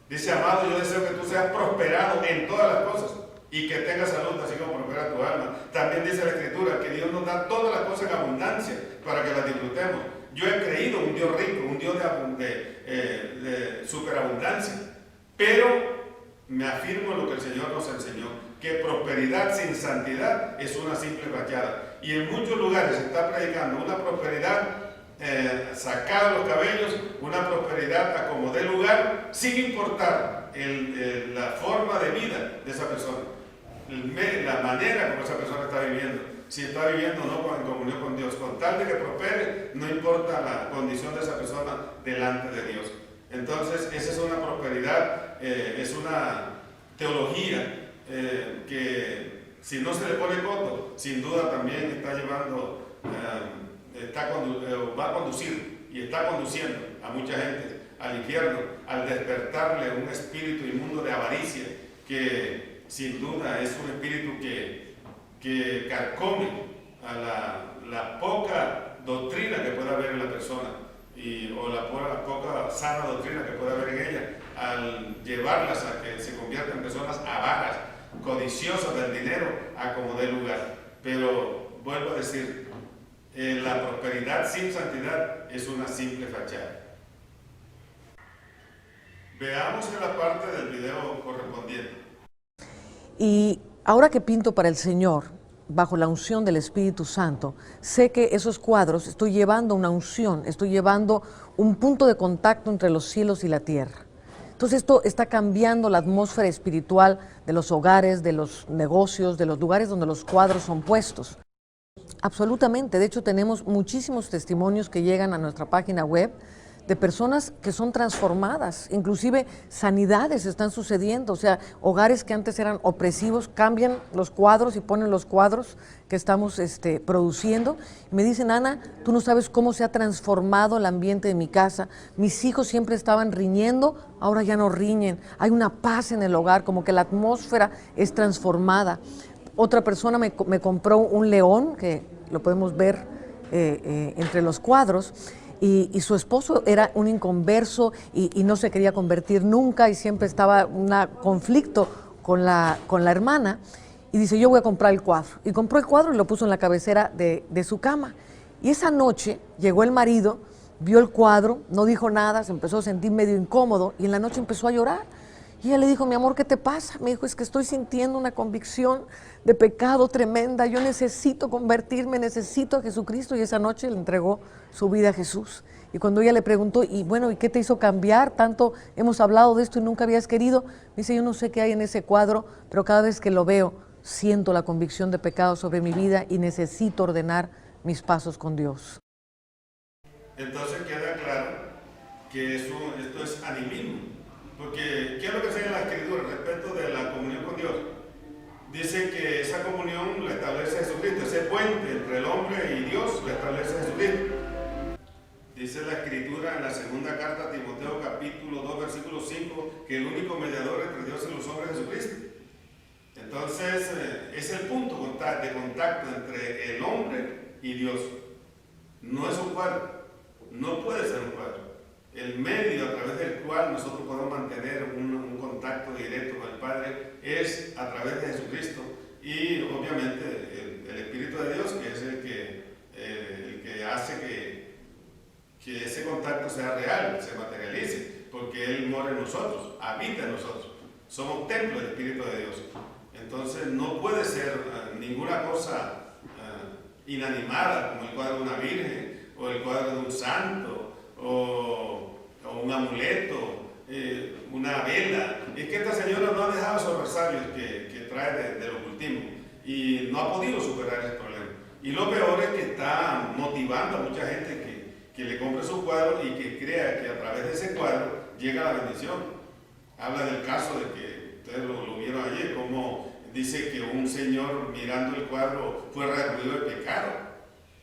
Dice: amado, yo deseo que tú seas prosperado en todas las cosas y que tengas salud, así como prospera tu alma. También dice la Escritura que Dios nos da todas las cosas en abundancia para que las disfrutemos. Yo he creído en un Dios rico, un Dios de superabundancia, pero me afirmo en lo que el Señor nos enseñó, que prosperidad sin santidad es una simple fachada. Y en muchos lugares se está predicando una prosperidad sacada de los cabellos, una prosperidad a como dé lugar, sin importar la forma de vida de esa persona, la manera como esa persona está viviendo, si está viviendo o no en comunión con Dios. Con tal de que prospere, no importa la condición de esa persona delante de Dios. Entonces, esa es una prosperidad, es una teología que, si no se le pone coto, sin duda también está llevando, va a conducir y está conduciendo a mucha gente al infierno, al despertarle un espíritu inmundo de avaricia, que sin duda es un espíritu que carcome a la poca doctrina que pueda haber en la persona, o la poca sana doctrina que pueda haber en ella, al llevarlas a que se conviertan en personas avaras, codiciosas del dinero a como dé lugar. Pero vuelvo a decir, la prosperidad sin santidad es una simple fachada. Veamos en la parte del video correspondiente. Y ahora que pinto para el Señor, bajo la unción del Espíritu Santo, sé que esos cuadros estoy llevando una unción, estoy llevando un punto de contacto entre los cielos y la tierra. Entonces esto está cambiando la atmósfera espiritual de los hogares, de los negocios, de los lugares donde los cuadros son puestos. Absolutamente, de hecho tenemos muchísimos testimonios que llegan a nuestra página web de personas que son transformadas, inclusive sanidades están sucediendo, o sea, hogares que antes eran opresivos cambian los cuadros y ponen los cuadros que estamos produciendo. Me dicen, Ana, tú no sabes cómo se ha transformado el ambiente de mi casa, mis hijos siempre estaban riñendo, ahora ya no riñen, hay una paz en el hogar, como que la atmósfera es transformada. Otra persona me compró un león, que lo podemos ver entre los cuadros, y su esposo era un inconverso y no se quería convertir nunca y siempre estaba en un conflicto con la hermana, y dice, yo voy a comprar el cuadro. Y compró el cuadro y lo puso en la cabecera de su cama. Y esa noche llegó el marido, vio el cuadro, no dijo nada, se empezó a sentir medio incómodo y en la noche empezó a llorar. Y ella le dijo, mi amor, ¿qué te pasa? Me dijo, es que estoy sintiendo una convicción de pecado tremenda, yo necesito convertirme, necesito a Jesucristo. Y esa noche le entregó su vida a Jesús. Y cuando ella le preguntó, y bueno, ¿y qué te hizo cambiar? Tanto hemos hablado de esto y nunca habías querido. Me dice, yo no sé qué hay en ese cuadro, pero cada vez que lo veo, siento la convicción de pecado sobre mi vida y necesito ordenar mis pasos con Dios. Entonces queda claro que esto es animismo. Porque, ¿qué es lo que enseña la Escritura respecto de la comunión con Dios? Dice que esa comunión la establece Jesucristo, ese puente entre el hombre y Dios la establece Jesucristo. Dice la Escritura en la segunda carta a Timoteo, capítulo 2, versículo 5, que el único mediador entre Dios y los hombres es Jesucristo. Entonces, es el punto de contacto entre el hombre y Dios. No es un cuadro, no puede ser un cuadro. El medio a través del cual nosotros podemos mantener un contacto directo con el Padre es a través de Jesucristo y obviamente el Espíritu de Dios, que es el que hace que ese contacto sea real, se materialice, porque Él mora en nosotros, habita en nosotros. Somos templo del Espíritu de Dios. Entonces no puede ser ninguna cosa inanimada como el cuadro de una virgen o el cuadro de un santo o un amuleto, una vela. Es que esta señora no ha dejado esos adversarios que trae del ocultismo y no ha podido superar ese problema. Y lo peor es que está motivando a mucha gente que le compre su cuadro y que crea que a través de ese cuadro llega la bendición. Habla del caso de que ustedes lo vieron ayer, como dice que un señor mirando el cuadro fue redarguido de pecado.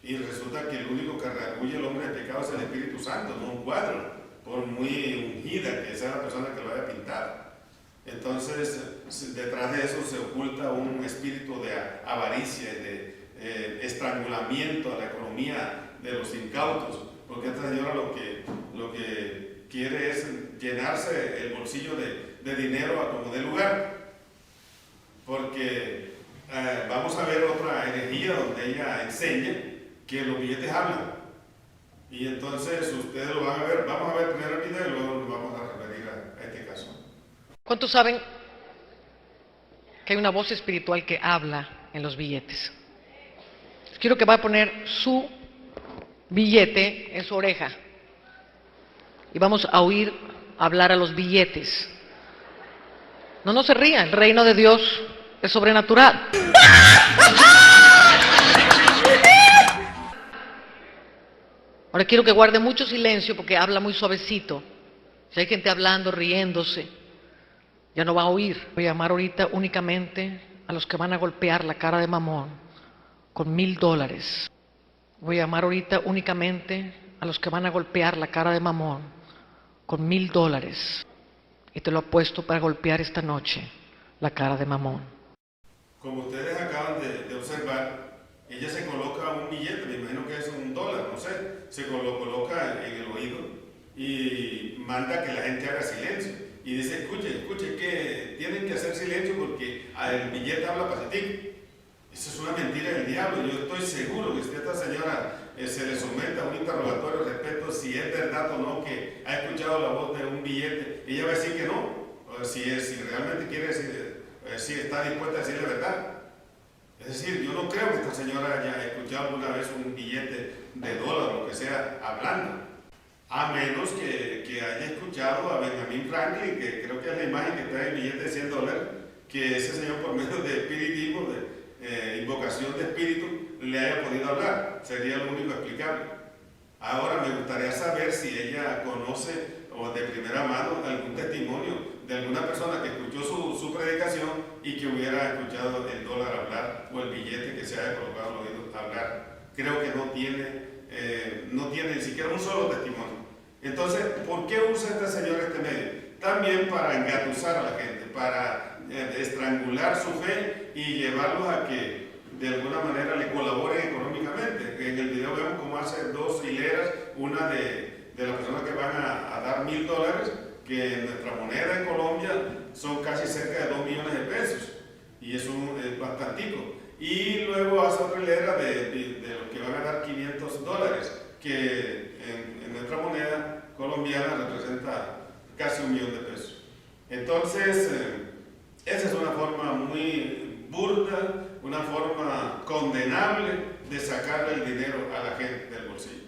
Y resulta que el único que redarguye el hombre de pecado es el Espíritu Santo, no un cuadro, por muy ungida que sea la persona que lo haya pintado. Entonces, detrás de eso se oculta un espíritu de avaricia y de estrangulamiento a la economía de los incautos, porque esta señora lo que quiere es llenarse el bolsillo de dinero a como dé lugar, porque vamos a ver otra herejía donde ella enseña que los billetes hablan. Y entonces ustedes lo van a ver, vamos a ver primero el video y luego nos vamos a referir a este caso. ¿Cuántos saben que hay una voz espiritual que habla en los billetes? Quiero que va a poner su billete en su oreja y vamos a oír hablar a los billetes. No se rían, el reino de Dios es sobrenatural. Ahora quiero que guarde mucho silencio porque habla muy suavecito. Si hay gente hablando, riéndose, ya no va a oír. Voy a llamar ahorita únicamente a los que van a golpear la cara de Mamón con $1000. Voy a llamar ahorita únicamente a los que van a golpear la cara de Mamón con $1000. Y te lo apuesto para golpear esta noche la cara de Mamón. Como ustedes acaban de observar, ella se coloca un billete, me imagino que es $1, no sé, se lo coloca en el oído y manda que la gente haga silencio. Y dice, escuche, que tienen que hacer silencio porque el billete habla para ti. Eso es una mentira del diablo. Yo estoy seguro que si esta señora se le somete a un interrogatorio respecto a si es verdad o no que ha escuchado la voz de un billete, ella va a decir que no. Si realmente quiere si está dispuesta a decir la verdad. Es decir, yo no creo que esta señora haya escuchado alguna vez un billete de dólar o lo que sea hablando, a menos que haya escuchado a Benjamin Franklin, que creo que es la imagen que está en el billete de $100, que ese señor por medio de espiritismo, de invocación de espíritu, le haya podido hablar. Sería lo único explicable. Ahora me gustaría saber si ella conoce o de primera mano algún testimonio de alguna persona que escuchó su predicación y que hubiera escuchado el dólar hablar o el billete que se haya colocado al oído hablar. Creo que no tiene ni siquiera un solo testimonio. Entonces, ¿por qué usa esta señora este medio? También para engatusar a la gente, para estrangular su fe y llevarlos a que de alguna manera le colaboren económicamente. En el video vemos cómo hace dos hileras, una de las personas que van a dar $1,000, que en nuestra moneda en Colombia son casi cerca de 2 millones de pesos, y eso es bastantico. Y luego hace otra hilera de los que van a dar $500, que en nuestra moneda colombiana representa casi 1 millón de pesos. Entonces, esa es una forma muy burda, una forma condenable de sacarle el dinero a la gente del bolsillo,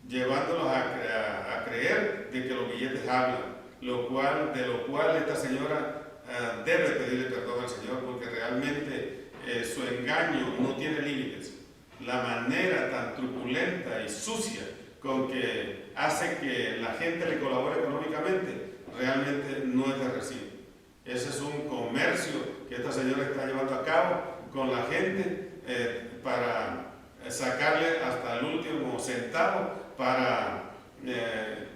llevándolos a creer de que los billetes hablan, de lo cual esta señora debe pedirle perdón al Señor, porque realmente su engaño no tiene límites. La manera tan truculenta y sucia con que hace que la gente le colabore económicamente realmente no es de recibo. Ese es un comercio que esta señora está llevando a cabo con la gente para sacarle hasta el último centavo, para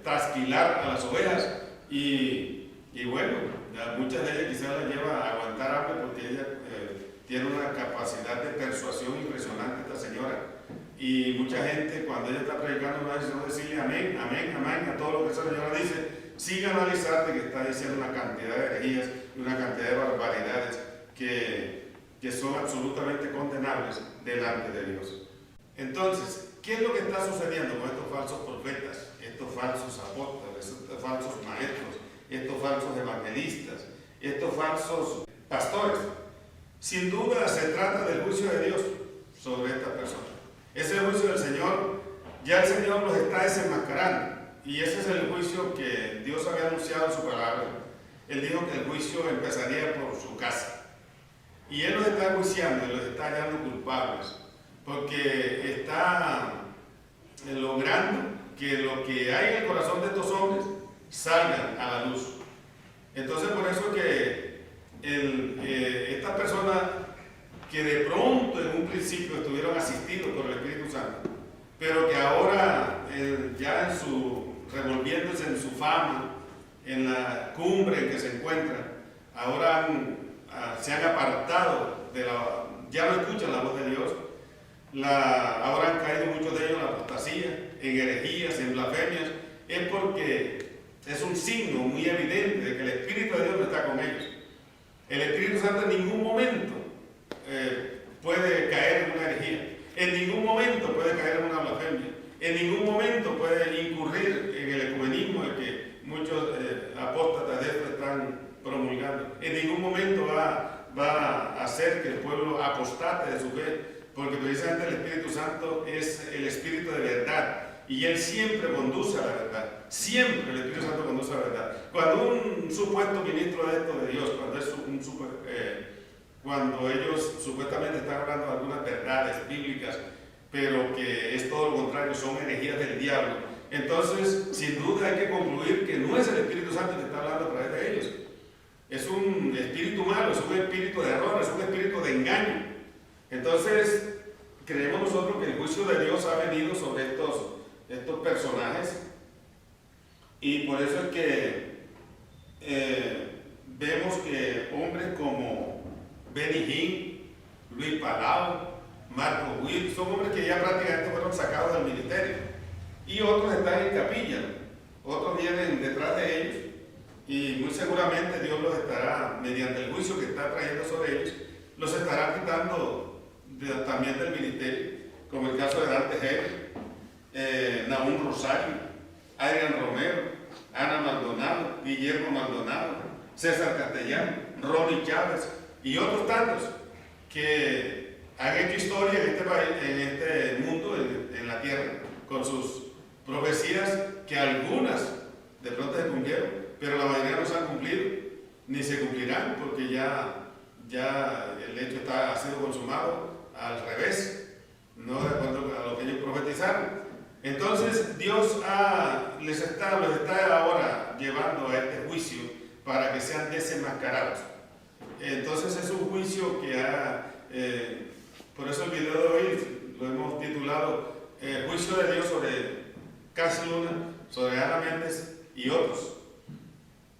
trasquilar a las ovejas. Y bueno, muchas de ellas quizás las lleva a aguantar hambre, porque ella tiene una capacidad de persuasión impresionante, esta señora. Y mucha gente, cuando ella está predicando, va a decirle amén, amén, amén a todo lo que esa señora dice, sin analizar de que está diciendo una cantidad de herejías y una cantidad de barbaridades que son absolutamente condenables delante de Dios. Entonces, ¿qué es lo que está sucediendo con estos falsos profetas, estos falsos apóstoles, estos falsos maestros, estos falsos evangelistas, estos falsos pastores? Sin duda se trata del juicio de Dios sobre estas personas. Ese juicio del Señor, ya el Señor los está desenmascarando, y ese es el juicio que Dios había anunciado en su palabra. Él dijo que el juicio empezaría por su casa, y Él los está juiciando y los está hallando culpables, porque está logrando que lo que hay en el corazón de estos hombres salga a la luz. Entonces, por eso que estas personas que de pronto en un principio estuvieron asistidos por el Espíritu Santo, pero que ahora ya revolviéndose en su fama, en la cumbre en que se encuentran, ahora se han apartado ya no escuchan la voz de Dios. Ahora han caído muchos de ellos en la apostasía, en herejías, en blasfemias. Es porque es un signo muy evidente de que el Espíritu de Dios no está con ellos. El Espíritu Santo en ningún momento puede caer en una herejía, en ningún momento puede caer en una blasfemia, en ningún momento puede incurrir en el ecumenismo el que muchos apóstatas de esto están promulgando. En ningún momento va a hacer que el pueblo apostate de su fe, porque precisamente el Espíritu Santo es el Espíritu de verdad, y Él siempre conduce a la verdad. Siempre el Espíritu Santo conduce a la verdad. Cuando un supuesto ministro de esto de Dios, cuando ellos supuestamente están hablando de algunas verdades bíblicas, pero que es todo lo contrario, son herejías del diablo, entonces sin duda hay que concluir que no es el Espíritu Santo que está hablando a través de ellos. Es un espíritu malo, es un espíritu de error, es un espíritu de engaño. Entonces, creemos nosotros que el juicio de Dios ha venido sobre estos personajes, y por eso es que vemos que hombres como Benny Hinn, Luis Palau, Marco Witt, son hombres que ya prácticamente fueron sacados del ministerio, y otros están en capilla, otros vienen detrás de ellos, y muy seguramente Dios los estará, mediante el juicio que está trayendo sobre ellos, los estará quitando también del ministerio, como el caso de Dante Gebel, Nahum Rosario, Adrián Romero, Ana Maldonado, Guillermo Maldonado, César Castellano, Ronnie Chávez, y otros tantos que han hecho historia en este país, en este mundo, en la tierra, con sus profecías, que algunas de pronto se cumplieron, pero la mayoría no se han cumplido, ni se cumplirán, porque ya el hecho ha sido consumado al revés, no de acuerdo a lo que ellos profetizaron. Entonces Dios los está ahora llevando a este juicio para que sean desenmascarados. Entonces es un juicio que por eso el video de hoy lo hemos titulado Juicio de Dios sobre Cass Luna, sobre Ana Méndez y otros,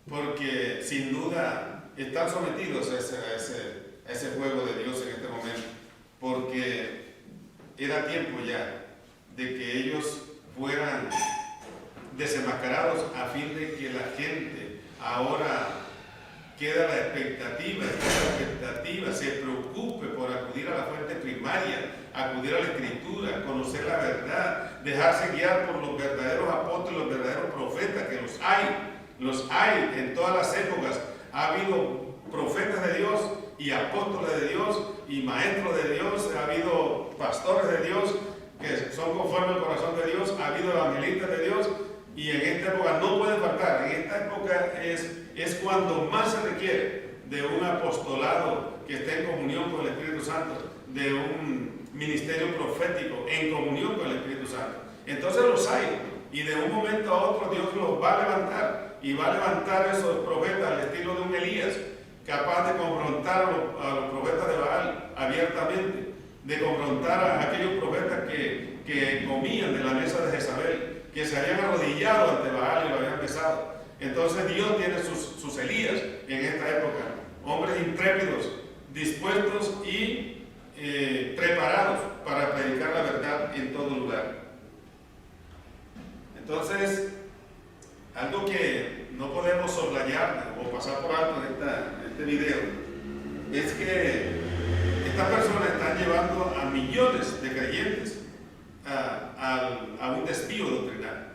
porque sin duda están sometidos a ese juego de Dios en este momento, porque era tiempo ya de que ellos fueran desenmascarados, a fin de que la gente ahora queda la expectativa, se preocupe por acudir a la fuente primaria, acudir a la Escritura, conocer la verdad, dejarse guiar por los verdaderos apóstoles, los verdaderos profetas, que los hay en todas las épocas. Ha habido profetas de Dios y apóstoles de Dios y maestros de Dios, ha habido pastores de Dios que son conforme al corazón de Dios, ha habido evangelistas de Dios, y en esta época no puede faltar. En esta época es cuando más se requiere de un apostolado que esté en comunión con el Espíritu Santo, de un ministerio profético en comunión con el Espíritu Santo. Entonces los hay, y de un momento a otro Dios los va a levantar, y va a levantar esos profetas al estilo de un Elías, capaz de confrontar a los profetas de Baal abiertamente, de confrontar a aquellos profetas que comían de la mesa de Jezabel, que se habían arrodillado ante Baal y lo habían besado. Entonces Dios tiene sus Elías en esta época, hombres intrépidos, dispuestos y preparados para predicar la verdad en todo lugar. Entonces, algo que no podemos soslayar o pasar por alto en este video es que estas personas están llevando a millones de creyentes a un desvío doctrinal.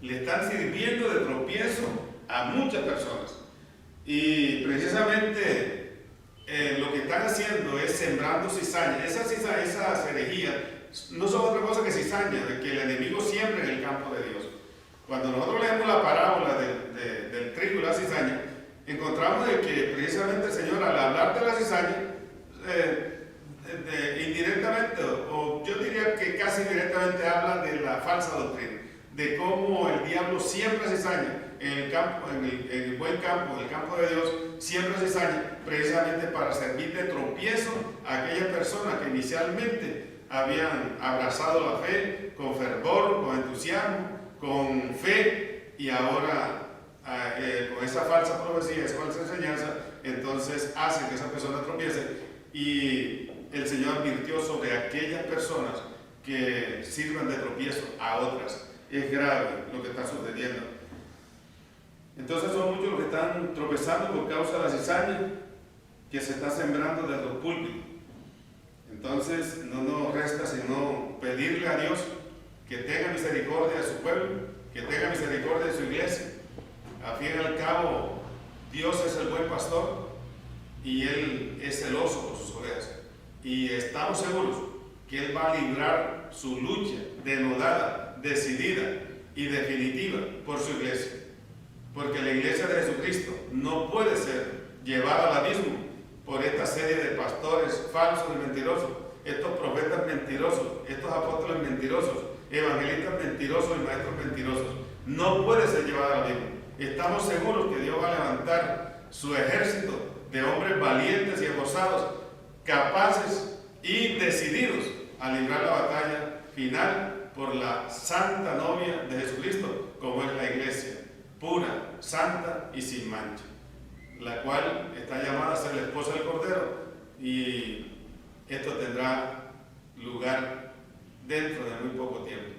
Le están sirviendo de tropiezo a muchas personas. Y precisamente lo que están haciendo es sembrando cizaña. Esas herejías no son otra cosa que cizaña, de que el enemigo siembra en el campo de Dios. Cuando nosotros leemos la parábola del trigo y la cizaña, encontramos de que precisamente el Señor, al hablar de la cizaña, indirectamente, o yo diría que casi directamente, habla de la falsa doctrina, de cómo el diablo siembra cizaña en el campo, en el buen campo, en el campo de Dios, siembra cizaña precisamente para servir de tropiezo a aquellas personas que inicialmente habían abrazado la fe con fervor, con entusiasmo, con fe, y ahora con esa falsa profecía, esa falsa enseñanza, entonces hace que esa persona tropiece. Y el Señor advirtió sobre aquellas personas que sirvan de tropiezo a otras. Es grave lo que está sucediendo. Entonces son muchos los que están tropezando por causa de la cizaña que se está sembrando desde los púlpitos. Entonces no nos resta sino pedirle a Dios que tenga misericordia de su pueblo, que tenga misericordia de su iglesia. Al fin y al cabo, Dios es el buen pastor y Él es celoso por sus ovejas. Y estamos seguros que Él va a librar su lucha denodada, decidida y definitiva por su iglesia. Porque la iglesia de Jesucristo no puede ser llevada al abismo por esta serie de pastores falsos y mentirosos, estos profetas mentirosos, estos apóstoles mentirosos, evangelistas mentirosos y maestros mentirosos. No puede ser llevada al abismo. Estamos seguros que Dios va a levantar su ejército de hombres valientes y esforzados, capaces y decididos a librar la batalla final por la santa novia de Jesucristo, como es la iglesia, pura, santa y sin mancha, la cual está llamada a ser la esposa del Cordero, y esto tendrá lugar dentro de muy poco tiempo.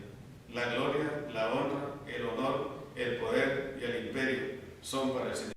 La gloria, la honra, el honor, el poder y el imperio son para el Señor.